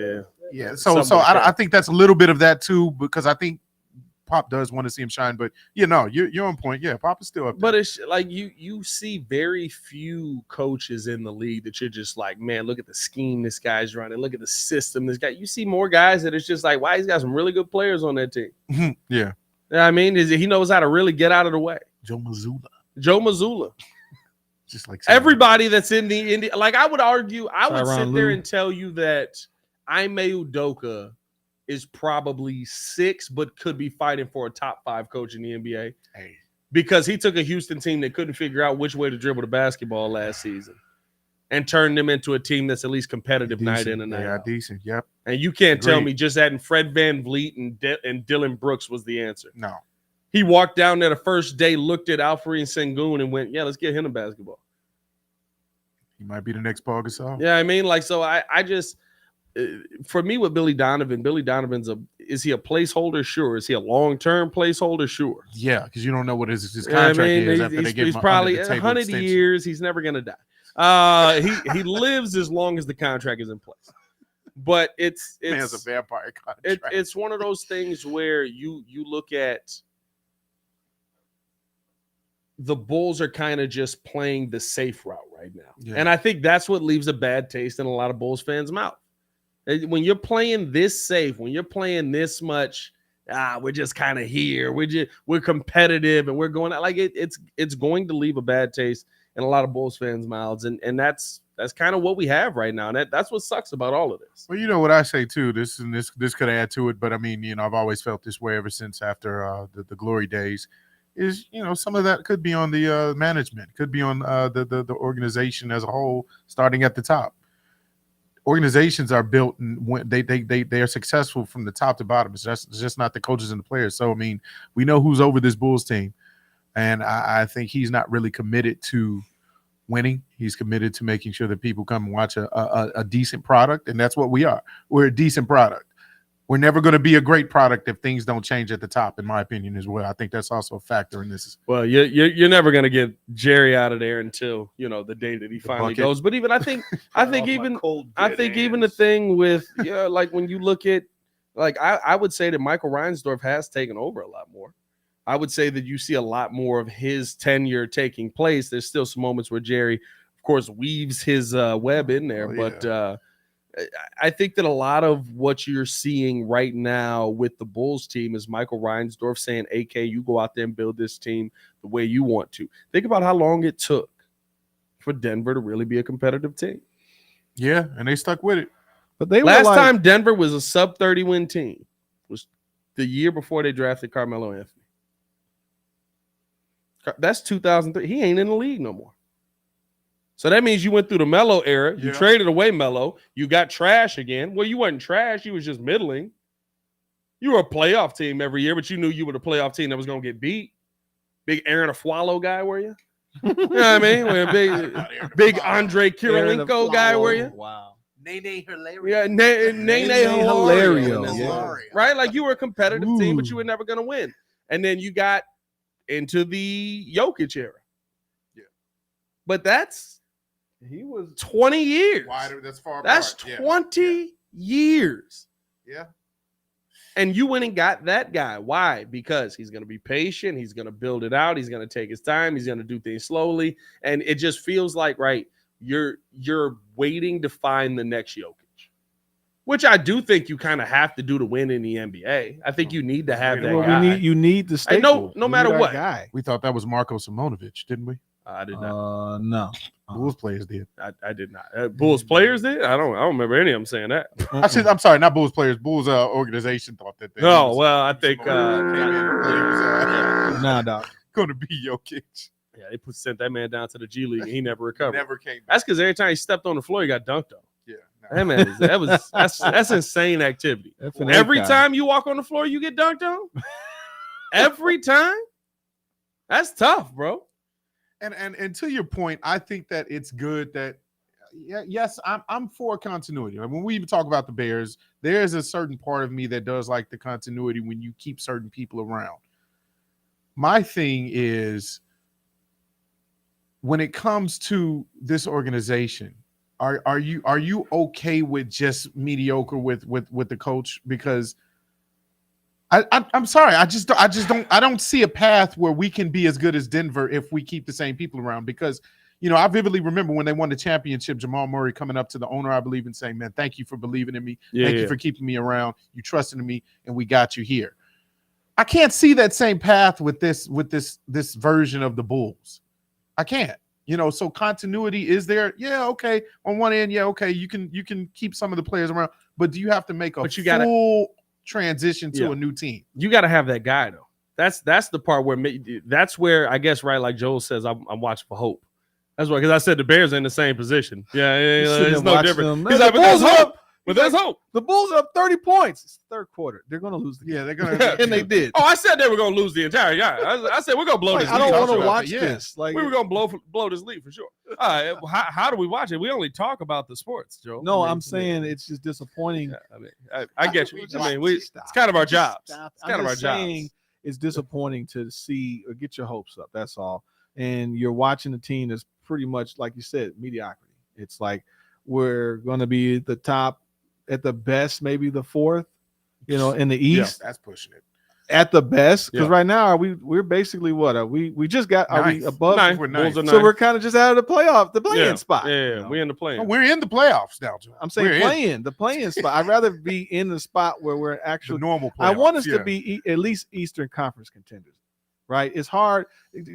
Yeah. So I think that's a little bit of that too, because I think Pop does want to see him shine. But you're on point. Yeah, Pop is still up there. But it's like you see very few coaches in the league that you're just like, man, look at the scheme this guy's running. Look at the system this guy. You see more guys that it's just like, wow, he's got some really good players on that team. Yeah. You know what I mean? He knows how to really get out of the way. Joe Mazzulla. Just like everybody that's in the like I would argue, I would sit there Lue. and tell you that Ime Udoka is probably 6, but could be fighting for a top 5 coach in the NBA. Hey. Because he took a Houston team that couldn't figure out which way to dribble the basketball last season and turned them into a team that's at least competitive night in and night out. Decent, yep. And you can't tell me just adding Fred VanVleet and Dylan Brooks was the answer. No. He walked down there the first day, looked at Alfred Sengun and went, yeah, let's get him a basketball. He might be the next Paul Gasol. Yeah, I mean, like, so I just, for me with Billy Donovan's is he a placeholder? Sure. Is he a long-term placeholder? Sure. Yeah, because you don't know what his contract is after they give him he's probably 100 extension. Years. He's never going to die. He lives as long as the contract is in place. But it's a vampire contract. It's one of those things where you look at the Bulls are kind of just playing the safe route right now. Yeah. And I think that's what leaves a bad taste in a lot of Bulls fans' mouth. When you're playing this safe, when you're playing this much, we're just kind of here. We're competitive and we're going out like it's going to leave a bad taste in a lot of Bulls fans' mouths. And that's kind of what we have right now. And that's what sucks about all of this. Well, you know what I say too, this could add to it, but I mean, I've always felt this way ever since after the glory days. Is some of that could be on the management, could be on the organization as a whole, starting at the top. Organizations are built and when they are successful from the top to bottom. It's just not the coaches and the players. So I mean, we know who's over this Bulls team, and I think he's not really committed to winning. He's committed to making sure that people come and watch a decent product, and that's what we are. We're a decent product. We're never going to be a great product if things don't change at the top, in my opinion, as well. I think that's also a factor in this. Well, you're never going to get Jerry out of there until the day that he finally goes. But even I think even the thing with like when you look at like I would say that Michael Reinsdorf has taken over a lot more. I would say that you see a lot more of his tenure taking place. There's still some moments where Jerry, of course, weaves his web in there, but. I think that a lot of what you're seeing right now with the Bulls team is Michael Reinsdorf saying, AK, you go out there and build this team the way you want to. Think about how long it took for Denver to really be a competitive team. Yeah, and they stuck with it. But they last time Denver was a sub-30 win team was the year before they drafted Carmelo Anthony. That's 2003. He ain't in the league no more. So that means you went through the Melo era. You traded away Melo. You got trash again. Well, you weren't trash. You was just middling. You were a playoff team every year, but you knew you were the playoff team that was going to get beat. Big Aaron Aflalo guy, were you? You know what I mean? Big Andre Kirilenko guy, were you? Wow. Nene Hilario. Yeah, Nene Hilario. Yeah. Right? Like you were a competitive team, but you were never going to win. And then you got into the Jokic era. Yeah. But he was 20 years. That's far. That's 20 years. Yeah. And you went and got that guy. Why? Because he's going to be patient. He's going to build it out. He's going to take his time. He's going to do things slowly. And it just feels like, right, you're waiting to find the next Jokic, which I do think you kind of have to do to win in the NBA. I think you need to have that guy. You need the staple. No matter what. Guy. We thought that was Marko Simonovic, didn't we? I did not. No. Bulls players did. I did not. Bulls players did? I don't remember any of them saying that. I'm sorry, not Bulls players. Bulls organization thought that. Oh, well, I think nah, doc. Going to be Jokic. Yeah, they sent that man down to the G League and he never recovered. Never came back. That's because every time he stepped on the floor, he got dunked on. Yeah. That man, that's insane activity. Every time you walk on the floor, you get dunked on? Every time? That's tough, bro. And to your point, I think that it's good that yes, I'm for continuity. When we even talk about the Bears, there's a certain part of me that does like the continuity when you keep certain people around. My thing is, when it comes to this organization, are you okay with just mediocre with the coach? Because I'm sorry, I don't see a path where we can be as good as Denver if we keep the same people around. Because I vividly remember when they won the championship, Jamal Murray coming up to the owner, I believe, and saying, "Man, thank you for believing in me. Thank you for keeping me around. You trusted in me, and we got you here." I can't see that same path with this version of the Bulls. I can't. So continuity is there. Yeah, okay. On one end, yeah, okay. You can keep some of the players around, but do you have to make a full transition to a new team? You got to have that guy though. That's the part where I guess, right, like Joel says, I'm watching for hope. That's why, because I said the Bears are in the same position. Yeah, it's no different. He's like, but there's hope. But there's hope. The Bulls are up 30 points. It's the third quarter. They're going to lose the game. Yeah, they're going to. And they did. Oh, I said they were going to lose the entire game. I said we're going to blow this lead. I don't want to watch this. We were going to blow this lead for sure. All right, how do we watch it? We only talk about the sports, Joe. No, I'm saying it's just disappointing. Yeah, I get you. It's kind of our jobs. It's kind of our jobs. It's disappointing to see or get your hopes up. That's all. And you're watching a team that's pretty much, like you said, mediocrity. It's like we're going to be the top. At the best, maybe the fourth, in the East. Yeah, that's pushing it. At the best, because right now we're basically what are we? We just got are we above? We're ninth. So we're kind of just out of the playoff, the play-in spot. Yeah, we're in the play-in. We're in the playoffs now, Joe. I'm saying the play-in spot. I'd rather be in the spot where we're actually the normal. I want us to be at least Eastern Conference contenders, right? It's hard.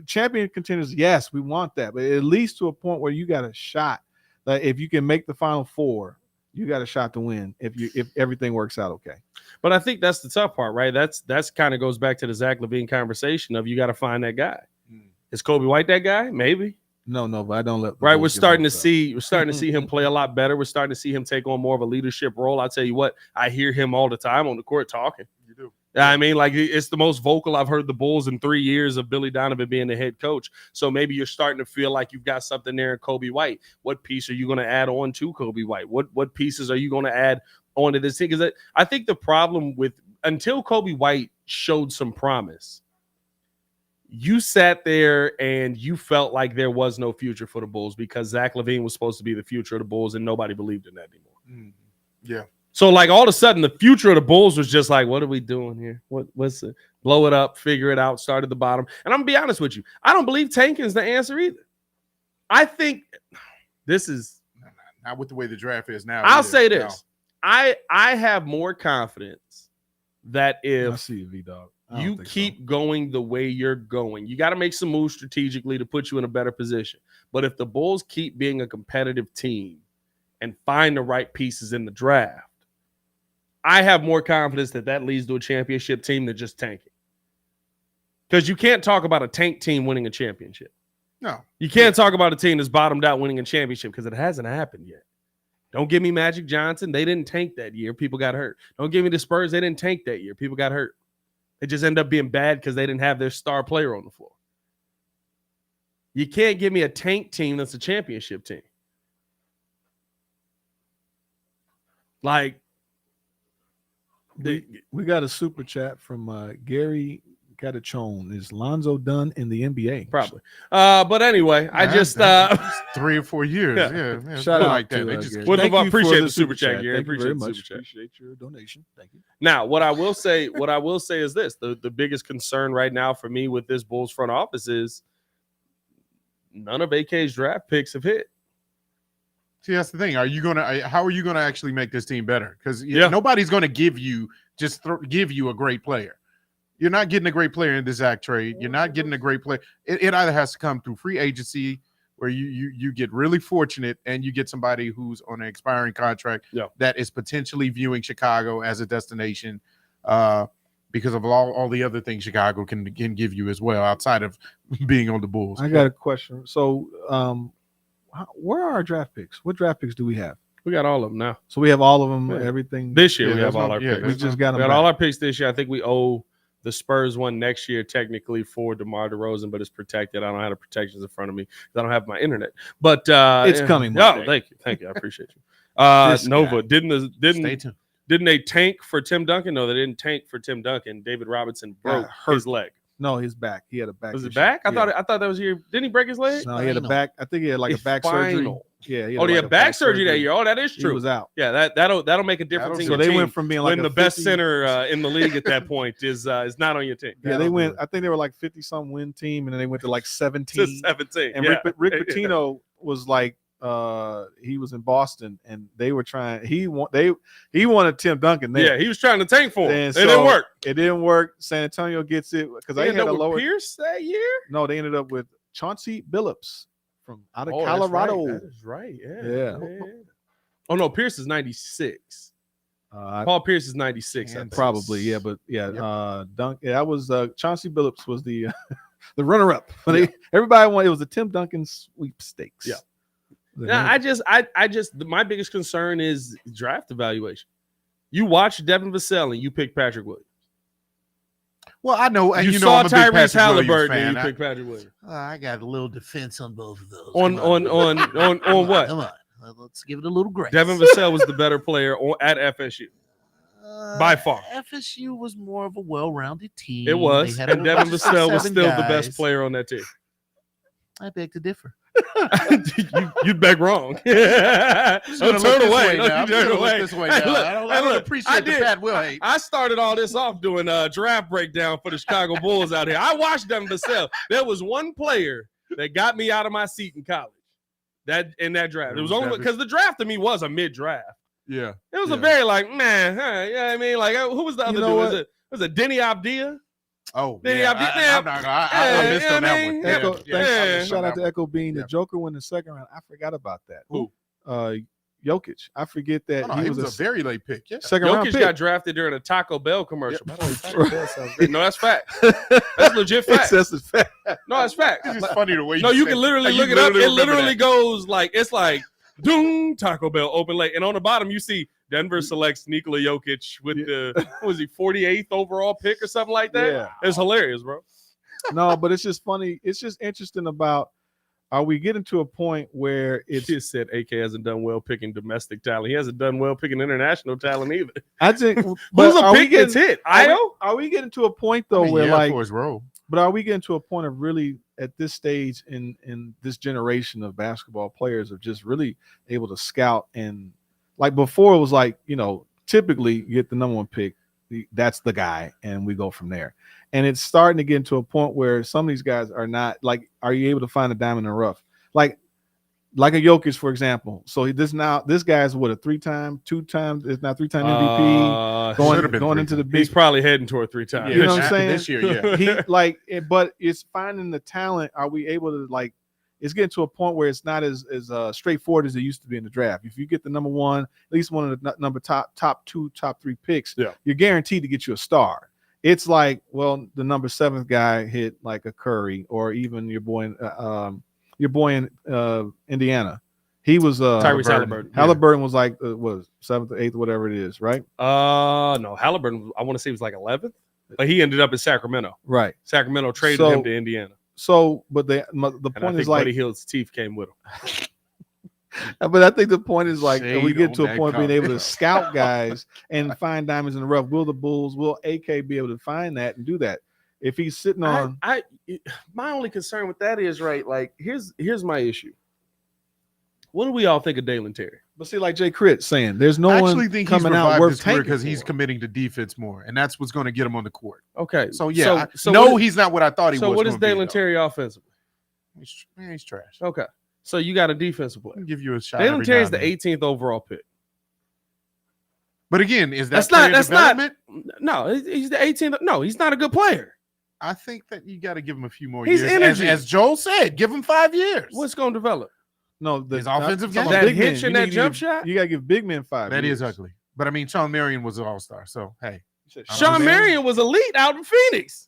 Champion contenders, yes, we want that, but at least to a point where you got a shot. Like if you can make the Final Four. You got a shot to win if everything works out okay. But I think that's the tough part, right? That's kind of goes back to the Zach Lavine conversation of you got to find that guy. Is Kobe White that guy? Maybe. No, but I don't let. Right, we're starting to see him play a lot better. We're starting to see him take on more of a leadership role. I tell you what, I hear him all the time on the court talking. You do. I mean, like it's the most vocal I've heard the Bulls in 3 years of Billy Donovan being the head coach. So maybe you're starting to feel like you've got something there in Kobe White. What piece are you going to add on to Kobe White? What pieces are you going to add onto this thing? Because I think the problem with until Kobe White showed some promise, you sat there and you felt like there was no future for the Bulls because Zach Lavine was supposed to be the future of the Bulls and nobody believed in that anymore. Yeah. So, like, all of a sudden, the future of the Bulls was just like, what are we doing here? What's it? Blow it up, figure it out, start at the bottom. And I'm going to be honest with you. I don't believe tanking is the answer either. I think this is – not with the way the draft is now. I'll say this. No. I have more confidence that if I see you, V-Dog. you keep going the way you're going, you got to make some moves strategically to put you in a better position. But if the Bulls keep being a competitive team and find the right pieces in the draft, I have more confidence that leads to a championship team than just tanking. Because you can't talk about a tank team winning a championship. No. You can't talk about a team that's bottomed out winning a championship because it hasn't happened yet. Don't give me Magic Johnson. They didn't tank that year. People got hurt. Don't give me the Spurs. They didn't tank that year. People got hurt. It just ended up being bad because they didn't have their star player on the floor. You can't give me a tank team that's a championship team. Like, we got a super chat from Gary Catachone. Is Lonzo done in the NBA? Probably. But anyway, I just 3 or 4 years. Yeah. Shout out like to that. They just appreciate the super chat, Gary. Thank you very much. Super chat. Appreciate your donation. Thank you. Now, what I will say is this: the biggest concern right now for me with this Bulls front office is none of AK's draft picks have hit. See, that's the thing. How are you gonna actually make this team better? Because nobody's gonna give you a great player. You're not getting a great player in the Zach trade. You're not getting a great player. It either has to come through free agency, where you get really fortunate and you get somebody who's on an expiring contract that is potentially viewing Chicago as a destination because of all the other things Chicago can give you as well outside of being on the Bulls. I got a question. So, where are our draft picks? What draft picks do we have? We got all of them now. So we have all of them. Everything this year. We have all our picks. We just got them. We got all our picks this year. I think we owe the Spurs one next year, technically for DeMar DeRozan, but it's protected. I don't have the protections in front of me because I don't have my internet. But it's coming. No, thank you. I appreciate you. Nova, didn't they tank for Tim Duncan? No, they didn't tank for Tim Duncan. David Robinson broke his leg. No, his back. He had a back. Was it back? I thought that was here. Didn't he break his leg? No, he had a back. I think he had like a back surgery. Yeah. He had back surgery that year. Oh, that is true. He was out. Yeah, that'll make a difference. So they went from being like when the best center in the league at that point is not on your team. Yeah, they went. I think they were like 50-some win team, and then they went to like 17. To 17. And Rick Pitino was like, he was in Boston, and they were trying. He wanted Tim Duncan there. Yeah, he was trying to tank for him. And it didn't work. It didn't work. San Antonio gets it because they had a lower. Pierce that year. No, they ended up with Chauncey Billups from out of Colorado. That is right. Yeah. Oh no, Pierce is 96. Paul Pierce is 96. Probably, yeah, but that was Chauncey Billups was the the runner-up. Everybody wanted it was a Tim Duncan sweepstakes. Yeah. I just my biggest concern is draft evaluation. You watch Devin Vassell and you pick Patrick Williams. Well, I know, and you saw Tyrese Halliburton and you pick Patrick Williams. I got a little defense on both of those. On what? Come on, let's give it a little grace. Devin Vassell was the better player at FSU. By far. FSU was more of a well-rounded team. It was, and Devin Vassell was still the best player on that team. I beg to differ. You'd beg wrong. Don't turn away. Don't turn away. This way now. I don't appreciate the bad will hate. I started all this off doing a draft breakdown for the Chicago Bulls out here. I watched Devin Vassell. There was one player that got me out of my seat in college. In that draft. It was only because the draft to me was a mid-draft. Yeah. It was a very man. You know what I mean? Like, who was the other dude? Was it Denny Abdia? Oh, Denny Abdia. I missed on that one. Shout out to Echo Bean. The Joker won the second round. I forgot about that. Who? Jokic. I I forget that he was a very late pick. Yeah. Second round Jokic pick. got drafted during a Taco Bell commercial. No, that's fact. That's legit fact. That's fact. No, that's fact. It's just funny the way you can literally look it up. It literally goes like it's like doom Taco Bell open late, and on the bottom you see Denver selects Nikola Jokic with the 48th overall pick or something like that. Yeah. It's hilarious, bro. No, but it's just funny. It's just interesting about. Are we getting to a point where it's just said AK hasn't done well picking domestic talent? He hasn't done well picking international talent either. I think who's a pick gets hit? Are we getting to a point though where for his role? But are we getting to a point of really at this stage in this generation of basketball players of just really able to scout and like before it was like, typically you get the number one pick, that's the guy, and we go from there. And it's starting to get into a point where some of these guys are not like, are you able to find a diamond in the rough? Like a Jokic, for example. So this guy's what, a two-time, it's not three-time MVP going into the big. He's probably heading toward 3 times. You know what I'm saying? This year, yeah. But it's finding the talent. Are we able to it's getting to a point where it's not as straightforward as it used to be in the draft. If you get the number one, at least one of the top 2, top 3 picks, you're guaranteed to get you a star. It's like, well, the number 7th guy hit like a Curry, or even your boy in Indiana. He was Tyrese Halliburton. Halliburton was like 7th or 8th, whatever it is, right? No, Halliburton. I want to say he was like 11th, but he ended up in Sacramento. Right. Sacramento traded him to Indiana. So, but the point is like Buddy Hield's teeth came with him. But I think the point is like we get to a point being able to scout guys and find diamonds in the rough. Will AK be able to find that and do that? If he's sitting on, my only concern with that is right. Like here's my issue. What do we all think of Dalen Terry? But see, like Jay Crit saying, there's no one coming out worth tanking because he's committing to defense more, and that's what's going to get him on the court. Okay, so yeah, he's not what I thought he was. So what is Dalen Terry offensively? He's trash. Okay. So you got a defensive player. I'll give you a shot. Dalen Terry's the 18th overall pick. But again, that's not. No, he's the 18th. No, he's not a good player. I think that you got to give him a few more years. Energy. As Joel said, give him 5 years. What's going to develop? No, his offensive game. That hitch and that jump shot. You got to give big men 5 That years. is ugly. But I mean, Sean Marion was an all-star. So hey, Sean Marion was elite out in Phoenix.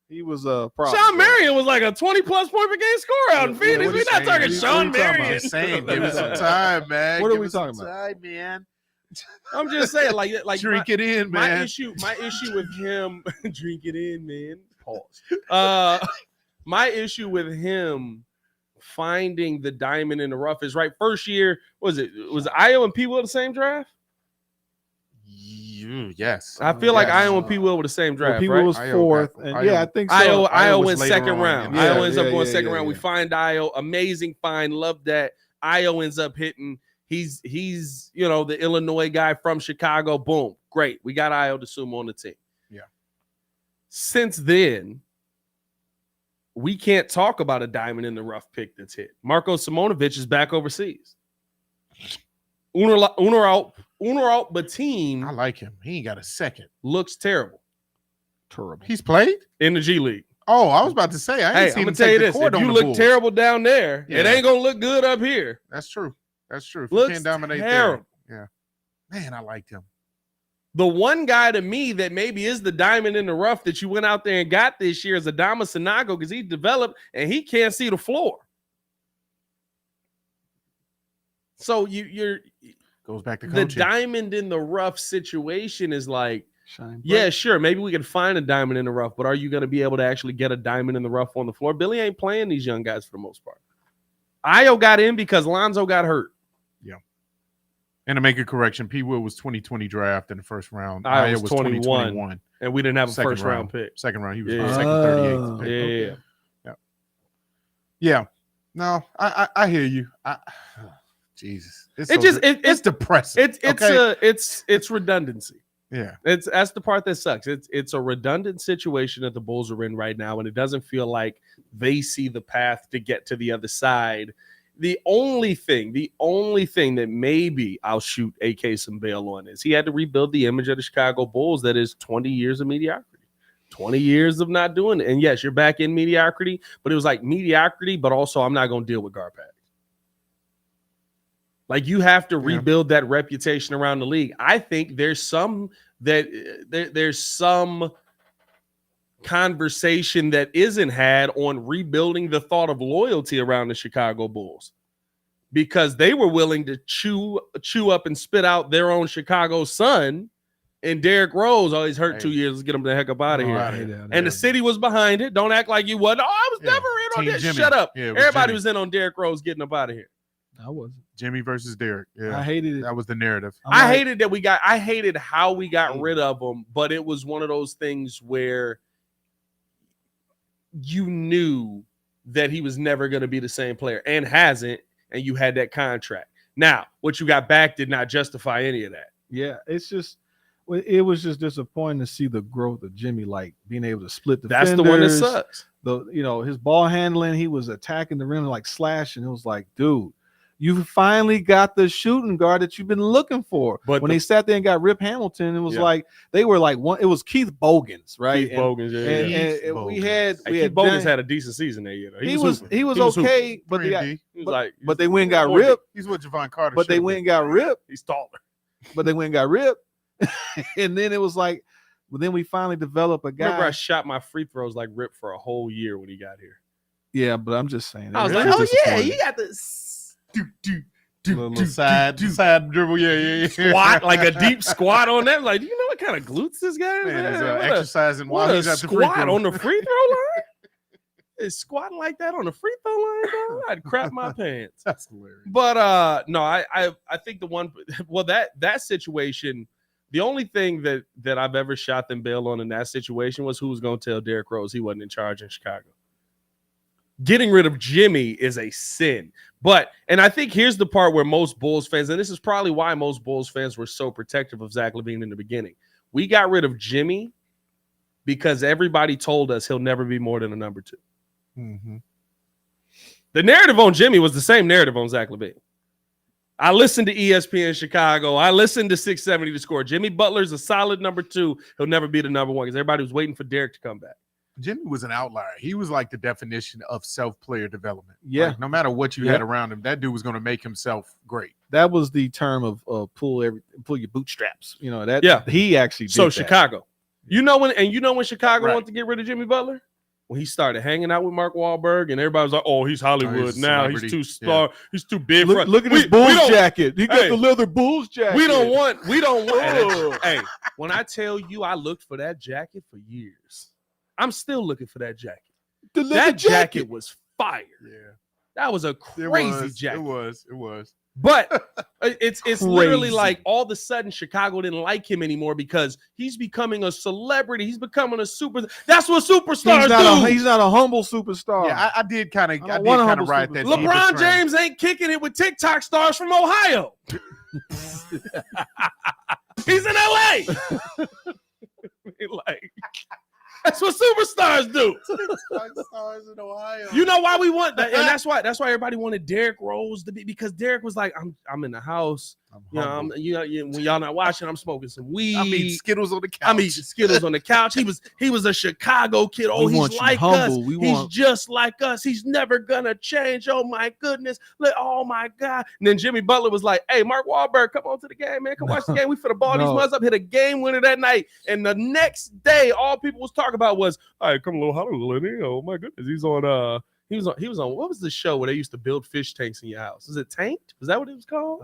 He was a problem. Sean Marion was like a 20+ point per game scorer out in Phoenix. We're not talking Sean Marion. Give him some time, man. What are we talking about? Time, man. I'm just saying, like drink it in, man. My issue with him, drink it in, man. Pause. My issue with him finding the diamond in the rough is right. First year, was Io and P. Will the same draft? Yes. I feel like Io and P. Will were the same draft. P. right? Will was fourth, and I think so. Io went second round. Yeah, Io ends up going second round. We find Io, amazing find, love that. Io ends up hitting. He's the Illinois guy from Chicago. Boom, great. We got Io DeSumo on the team. Yeah. Since then, we can't talk about a diamond in the rough pick that's hit. Marko Simonovic is back overseas. Uno out Bateen. I like him. He ain't got a second. Looks terrible. He's played in the G League. Oh, I was about to say. I'm gonna tell you this: if you look terrible down there, it ain't gonna look good up here. That's true. If looks you can't dominate terrible. There, yeah. Man, I liked him. The one guy to me that maybe is the diamond in the rough that you went out there and got this year is Adama Sanago, because he developed and he can't see the floor. So you're goes back to coaching. The diamond in the rough situation is like, yeah, sure, maybe we can find a diamond in the rough, but are you going to be able to actually get a diamond in the rough on the floor? Billy ain't playing these young guys for the most part. Io got in because Lonzo got hurt. Yeah. And to make a correction, P. Will was 2020 draft in the first round. Io was 2021. And we didn't have a first round pick. Second round. He was second 38th pick. Yeah. No, I hear you. Jesus. It's depressing. It's redundancy. Yeah. That's the part that sucks. It's a redundant situation that the Bulls are in right now, and it doesn't feel like they see the path to get to the other side. The only thing that maybe I'll shoot AK some bail on is he had to rebuild the image of the Chicago Bulls that is 20 years of mediocrity, 20 years of not doing it. And yes, you're back in mediocrity, but it was like mediocrity, but also I'm not going to deal with Garpax. Like, you have to rebuild that reputation around the league. I think there's some conversation that isn't had on rebuilding the thought of loyalty around the Chicago Bulls, because they were willing to chew up and spit out their own Chicago son and Derrick Rose. Oh, he's hurt 2 years. Let's get him the heck up out of here. And the city was behind it. Don't act like you wasn't. Oh, I was never in on this. Jimmy. Shut up. Yeah, everybody was in on Derrick Rose getting up out of here. I wasn't. Jimmy versus Derrick. Yeah, I hated it. That was the narrative. I hated how we got rid of him, but it was one of those things where you knew that he was never going to be the same player, and hasn't, and you had that contract. Now, what you got back did not justify any of that. Yeah, it was just disappointing to see the growth of Jimmy, like being able to split defenders. That's the one that sucks. His ball handling, he was attacking the rim like slashing. It was like, dude, you finally got the shooting guard that you've been looking for. But when they sat there and got Rip Hamilton, it was like they were like one. It was Keith Bogans, right? Keith Bogans, and we had Bogans had a decent season that year. He was okay, but they went and got Rip. He's what Javon Carter. But they went and got Rip. He's taller. But they went and got Rip, and then it was like, well, then we finally developed a guy. Remember, I shot my free throws like Rip for a whole year when he got here. Yeah, but I'm just saying. I was like, oh yeah, you got this. Little side dribble, yeah. Squat, like a deep squat on that. Like, do you know what kind of glutes this guy is? Man, is exercising while he's at the free squat throw. On the free throw line? Is squatting like that on the free throw line, bro? I'd crap my pants. That's hilarious. But no, I think that situation, the only thing that I've ever shot them bail on in that situation was who was going to tell Derrick Rose he wasn't in charge in Chicago. Getting rid of Jimmy is a sin. And I think here's the part where most Bulls fans, and this is probably why most Bulls fans were so protective of Zach Lavine in the beginning. We got rid of Jimmy because everybody told us he'll never be more than a number two. Mm-hmm. The narrative on Jimmy was the same narrative on Zach Lavine. I listened to ESPN Chicago. I listened to 670 to score. Jimmy Butler's a solid number two. He'll never be the number one because everybody was waiting for Derrick to come back. Jimmy was an outlier. He was like the definition of self-player development. Yeah. Like, no matter what you had around him, that dude was going to make himself great. That was the term of pull your bootstraps. You know, he actually did So that. Chicago. You know when Chicago wanted to get rid of Jimmy Butler? when he started hanging out with Mark Wahlberg, and everybody was like, "Oh, he's Hollywood he's a now. He's celebrity. too star. He's too big." Look at his Bulls jacket. He got Hey, the leather Bulls jacket. We don't want. Hey, when I tell you, I looked for that jacket for years. I'm still looking for that jacket. That jacket was fire. Yeah, That was a crazy jacket. It was. But it's literally like all of a sudden Chicago didn't like him anymore because he's becoming a celebrity. He's becoming a super. That's what superstars do. He's not a humble superstar. Yeah, I did kind of ride that. LeBron James ain't kicking it with TikTok stars from Ohio. He's in LA. Like, that's what superstars do. Stars in Ohio. You know why we want that, and that's why everybody wanted Derrick Rose to be, because Derrick was like, I'm in the house. When y'all not watching, I'm smoking some weed. I'm eating Skittles on the couch. I'm eating Skittles on the couch. He was a Chicago kid. Oh, he's like us. He's just like us. He's never gonna change. Oh my goodness. Oh my God. And then Jimmy Butler was like, "Hey, Mark Wahlberg, come on to the game, man. Come watch the game. We finna ball these motherfuckers up, hit a game winner that night." And the next day, all people was talking about was, "All right, come a little Hollywood. Oh my goodness, he's on He was on what was the show where they used to build fish tanks in your house? Was it Tanked? Was that what it was called?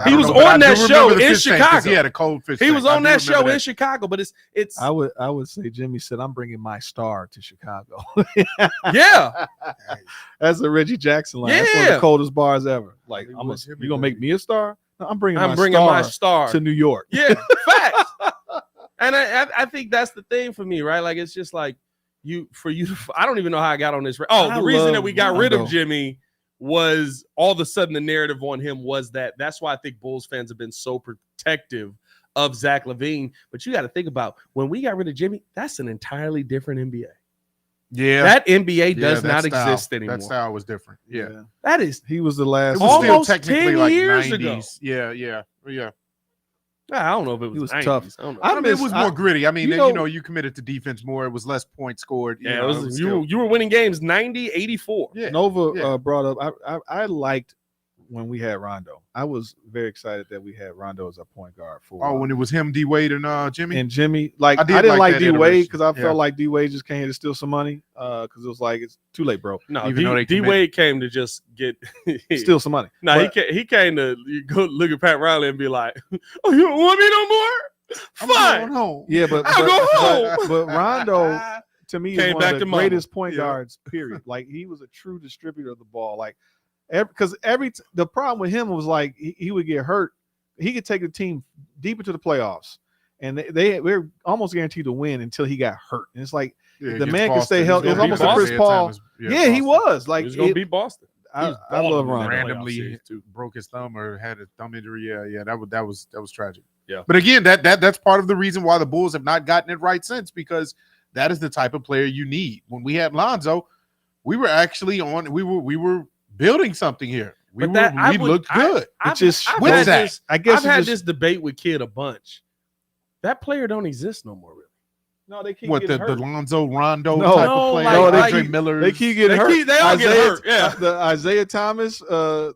He was on that show in Chicago. He had a cold fish. He was on that show in Chicago, but it's. I would say Jimmy said, "I'm bringing my star to Chicago." Yeah, that's a Reggie Jackson line. That's one of the coldest bars ever. Like, you gonna make me a star? No, I'm bringing my star to New York. Yeah, facts. And I think that's the thing for me, right? Like, it's just like. I don't even know how I got on this. The reason that we got rid of Jimmy was all of a sudden the narrative on him was that's why I think Bulls fans have been so protective of Zach Lavine. But you got to think about when we got rid of Jimmy, that's an entirely different NBA. Yeah, that NBA does not exist anymore. That style was different. Yeah, that is. He was the last. It was almost still technically 10 like years 90s. ago. Yeah. I don't know if it was 90s. Tough. I don't know. I mean, it was more gritty. I mean, you committed to defense more. It was less points scored. Yeah, you were winning games 90-84. Yeah. Nova brought up. I liked when we had Rondo. I was very excited that we had Rondo as a point guard for. When it was him, D Wade, and Jimmy. And Jimmy, like I didn't like D Wade because I felt like D Wade just came here to steal some money. Because it was like it's too late, bro. No, D Wade came to just get steal some money. No, he came to go look at Pat Riley and be like, "Oh, you don't want me no more? Fine, I'm going home." Yeah, but I'll go home. But Rondo, to me, is one of the greatest point guards. Period. Like, he was a true distributor of the ball. Like, because the problem with him was like he would get hurt. He could take the team deep into the playoffs, and they were almost guaranteed to win until he got hurt. And it's like the man could stay healthy. It's almost like Chris Paul. He was like he was gonna beat Boston. I love Rondo. Randomly broke his thumb or had a thumb injury. Yeah, that was tragic. Yeah, but again, that's part of the reason why the Bulls have not gotten it right since, because that is the type of player you need. When we had Lonzo, we were actually we were building something here. We looked good. I've had this debate with Kid a bunch. That player don't exist no more, really. No, they keep getting hurt. The Lonzo Rondo type of player. Andre Miller. They keep getting hurt. They all get hurt. Yeah, the Isaiah Thomas,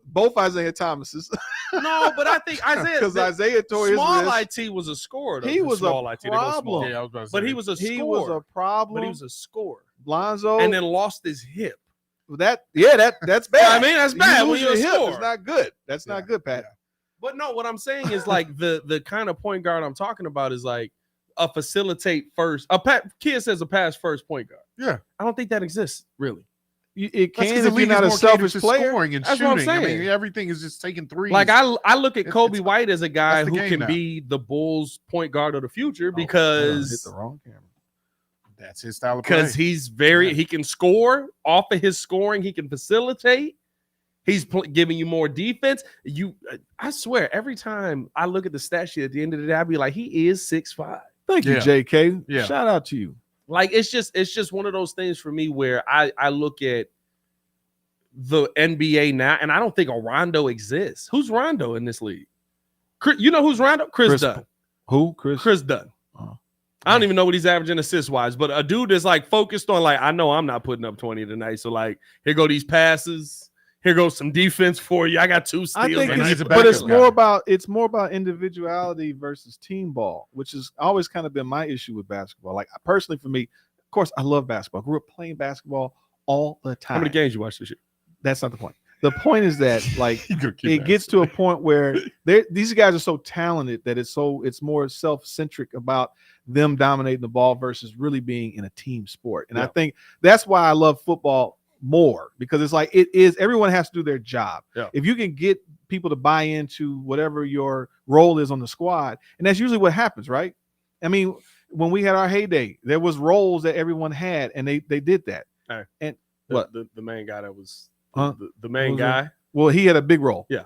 both Isaiah Thomases. No, but I think Isaiah, because Isaiah tore his small wrist. IT was a scorer. He was a problem. Yeah, I was about to say. But he was a scorer. He was a problem. But he was a scorer. Lonzo, and then lost his hip. That's bad. I mean, that's bad when you're a scorer. It's not good. That's not good, Pat. But no, what I'm saying is like the kind of point guard I'm talking about is like a facilitate first. Kid says a pass first point guard. Yeah, I don't think that exists really. It can if you're not a selfish player. Scoring and that's shooting. what I'm saying. I mean, everything is just taking threes. Like I look at Kobe White as a guy who can now. be the Bulls point guard of the future because hit the wrong camera. That's his style of play. Because he's he can score off of his scoring. He can facilitate. He's giving you more defense. I swear, every time I look at the stat sheet at the end of the day, I'll be like, he is 6'5". Thank you, JK. Yeah. Shout out to you. Like, it's just one of those things for me where I look at the NBA now, and I don't think a Rondo exists. Who's Rondo in this league? You know who's Rondo? Chris Dunn. Who? Chris Dunn. I don't even know what he's averaging assist-wise, but a dude that's like focused on like, I know I'm not putting up 20 tonight, so like, here go these passes. Here goes some defense for you. I got 2 steals. I think it's more about individuality versus team ball, which has always kind of been my issue with basketball. Like, personally, for me, course, I love basketball. I grew up playing basketball all the time. How many games you watched this year? That's not the point. The point is that like it gets to a point where these guys are so talented that it's more self-centric about them dominating the ball versus really being in a team sport. And I think that's why I love football more, because it's like everyone has to do their job. Yeah. If you can get people to buy into whatever your role is on the squad, and that's usually what happens, right? I mean, when we had our heyday, there was roles that everyone had, and they did that. Hey, and the main guy that was the main guy. Well, he had a big role. Yeah,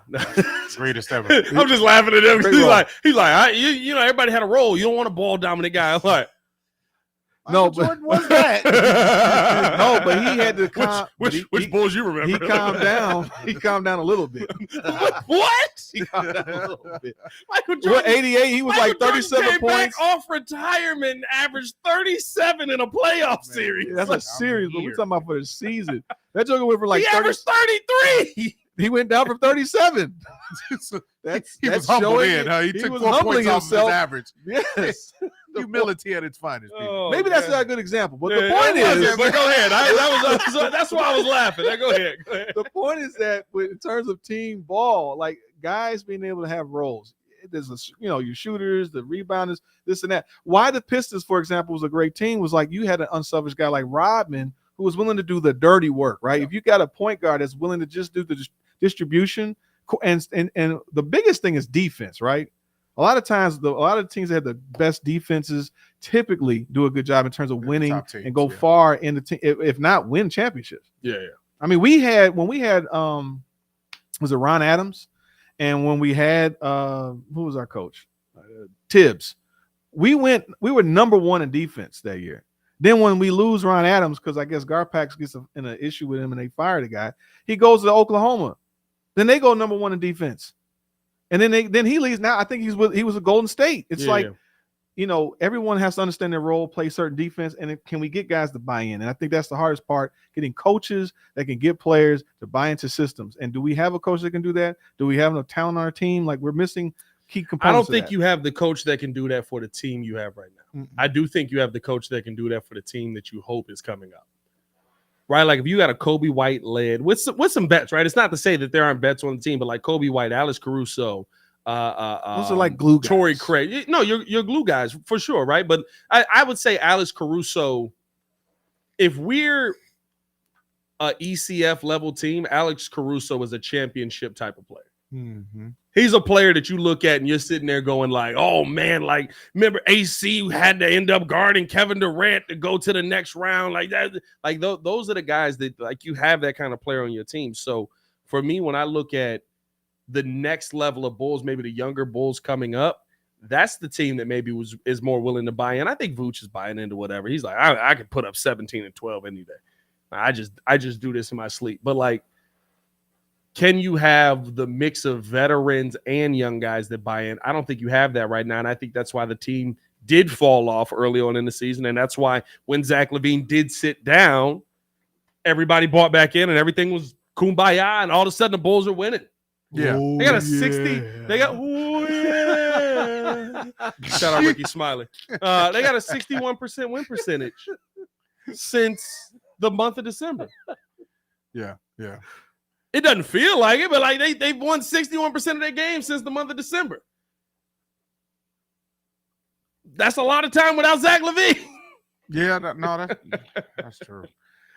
greatest ever. I'm just laughing at him. He's like, you know, everybody had a role. You don't want a ball dominant guy. I'm like, no, Jordan was that. No, but he had to which Bulls you remember? He calmed down. He calmed down a little bit. What? He calmed down a little bit. Michael Jordan, 88, he was like 37 points. Back off retirement and averaged 37 in a playoff series. That's a series, but we're talking about for the season. That joker went for like he averaged 33. He went down from 37. He was humble in. He took 4 points off his average. Yes. Humility at its finest. Maybe that's not a good example, but the point is. But go ahead. That's why I was laughing. Go ahead. The point is that in terms of team ball, like guys being able to have roles. There's your shooters, the rebounders, this and that. Why the Pistons, for example, was a great team was like you had an unselfish guy like Rodman who was willing to do the dirty work, right? If you got a point guard that's willing to just do the distribution, and the biggest thing is defense, right? A lot of times, a lot of teams that have the best defenses typically do a good job in terms of winning and go far in the team, if not win championships. Yeah. I mean, when we had was it Ron Adams, and when we had who was our coach, Tibbs, we were number one in defense that year. Then when we lose Ron Adams, because I guess Garpax gets in an issue with him and they fire the guy, he goes to Oklahoma. Then they go number one in defense. And then he leaves. Now I think he was a Golden State. It's everyone has to understand their role, play certain defense, and can we get guys to buy in? And I think that's the hardest part, getting coaches that can get players to buy into systems. And do we have a coach that can do that? Do we have enough talent on our team? Like we're missing key components. I don't think you have the coach that can do that for the team you have right now. Mm-hmm. I do think you have the coach that can do that for the team that you hope is coming up. Right, like if you got a Kobe White led with some bets, right? It's not to say that there aren't bets on the team, but like Kobe White, Alex Caruso, those are like glue guys. Torrey Craig. No, you're glue guys for sure, right? But I would say Alex Caruso. If we're a ECF level team, Alex Caruso is a championship type of player. Mm-hmm. He's a player that you look at and you're sitting there going like, oh man, like remember AC had to end up guarding Kevin Durant to go to the next round like that. Like those are the guys that like you have that kind of player on your team. So for me, when I look at the next level of Bulls, maybe the younger Bulls coming up, that's the team that maybe is more willing to buy in. I think Vooch is buying into whatever. He's like, I could put up 17 and 12 any day. I just do this in my sleep. But like, can you have the mix of veterans and young guys that buy in? I don't think you have that right now. And I think that's why the team did fall off early on in the season. And that's why when Zach Lavine did sit down, everybody bought back in and everything was kumbaya. And all of a sudden the Bulls are winning. Yeah. They got a 60. They got, shout out Ricky Smiley. They got a 61% win percentage since the month of December. Yeah. It doesn't feel like it, but like they've won 61% of their games since the month of December. That's a lot of time without Zach Lavine. Yeah, that's true.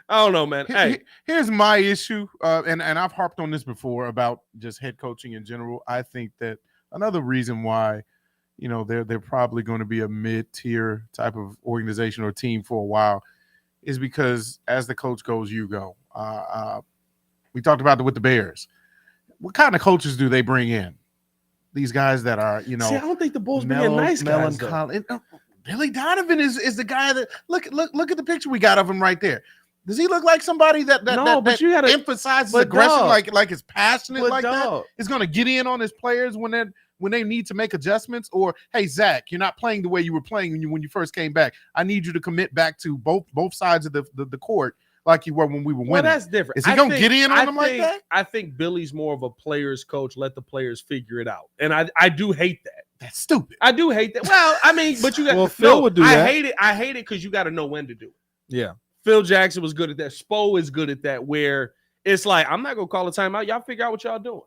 I don't know, man. Here's my issue, and I've harped on this before about just head coaching in general. I think that another reason why, they're probably going to be a mid-tier type of organization or team for a while is because as the coach goes, you go. We talked about it with the Bears. What kind of coaches do they bring in? These guys that are, See, I don't think the Bulls bring in nice guys. Billy Donovan is the guy that look at the picture we got of him right there. Does he look like somebody that you gotta emphasizes aggression, like is passionate like that? Is going to get in on his players when they need to make adjustments? Or hey, Zach, you're not playing the way you were playing when you first came back. I need you to commit back to both sides of the court. Like you were when we were winning. Well, that's different. Is he going to get in on them like that? I think Billy's more of a player's coach. Let the players figure it out. And I do hate that. That's stupid. I do hate that. Well, I mean, but you got Phil would do that. I hate it because you got to know when to do it. Yeah. Phil Jackson was good at that. Spo is good at that, where it's like, I'm not going to call a timeout. Y'all figure out what y'all doing.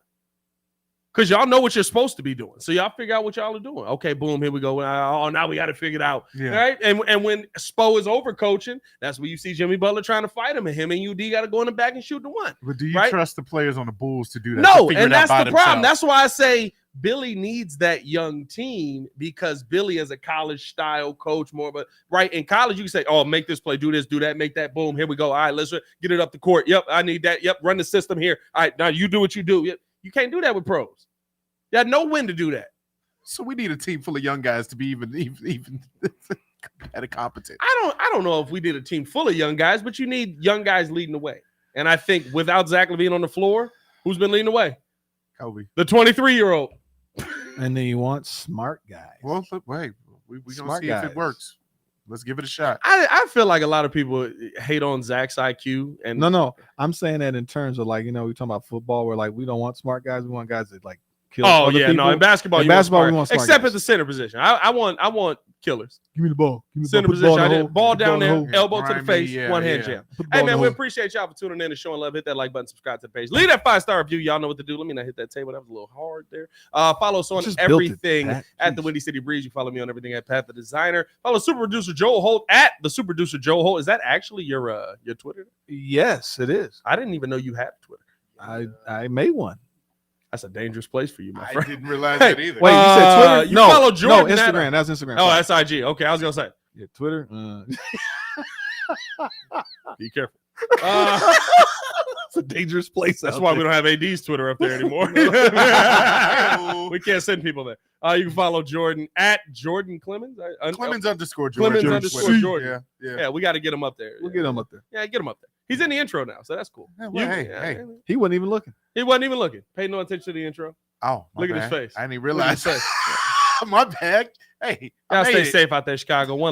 Because y'all know what you're supposed to be doing. So y'all figure out what y'all are doing. Okay, boom, here we go. Oh, now we got to figure it out. Yeah. Right? And when Spo is over coaching, that's where you see Jimmy Butler trying to fight him. And him and UD got to go in the back and shoot the one. But do you right? trust the players on the Bulls to do that? No, to and that's the problem. That's why I say Billy needs that young team, because Billy is a college-style coach more. But right in college, you can say, oh, make this play, do this, do that, make that, boom, here we go. All right, let's get it up the court. Yep, I need that. Yep, run the system here. All right, now you do what you do. Yep. You can't do that with pros. You had no when to do that. So we need a team full of young guys to be even at a competent. I don't know if we did a team full of young guys, but you need young guys leading the way. And I think without Zach Lavine on the floor, who's been leading the way? Kobe. The 23-year-old. And then you want smart guys. Well, wait, we're going to Smart see guys. if it works. Let's give it a shot. I feel like a lot of people hate on Zach's IQ. And No. I'm saying that in terms of, like, you know, we talking about football where, like, we don't want smart guys. We want guys that, like, kill oh other yeah, people. no, in basketball, In you basketball, want we want smart except guys. at the center position. I want killers. Give me the ball. Give me the Center ball. Put the ball position. in the I hole. did. Ball Put the down in the there, hole. elbow to the Grimy, face, yeah, one hand yeah. jam. Put the ball Hey in the man, we hole. appreciate y'all for tuning in and showing love. Hit that like button, subscribe to the page. Leave that 5-star review. Y'all know what to do. Let me not hit that table. That was a little hard there. Follow us on Just built it, everything Pat. at the Jeez. Windy City Breeze. You follow me on everything at Pat the Designer. Follow Super Producer Joel Holt at the Super Producer Joel Holt. Is that actually your Twitter? Yes, it is. I didn't even know you had a Twitter. I made one. That's a dangerous place for you, my I friend. didn't realize Hey, that either. Wait, you said Twitter? You no, follow Jordan no, at- Instagram. That's Instagram. Oh, Sorry. that's IG. Okay, I was gonna say. Yeah, Twitter. Be careful. It's a dangerous place. That's out why there. we don't have AD's Twitter up there anymore. We can't send people there. You can follow Jordan at Jordan Clemens. Clemens underscore Clemens Jordan. underscore Jordan. Yeah. Yeah, we got to get him up there. We'll get him up there. Yeah, get him up there. He's in the intro now, so that's cool. Yeah, well, hey. He wasn't even looking. He wasn't even looking. Paid no attention to the intro. Oh, my Look at his bad. face. I didn't even Look at his realize. face. My bad. Hey, I Y'all made stay it. safe out there, Chicago. One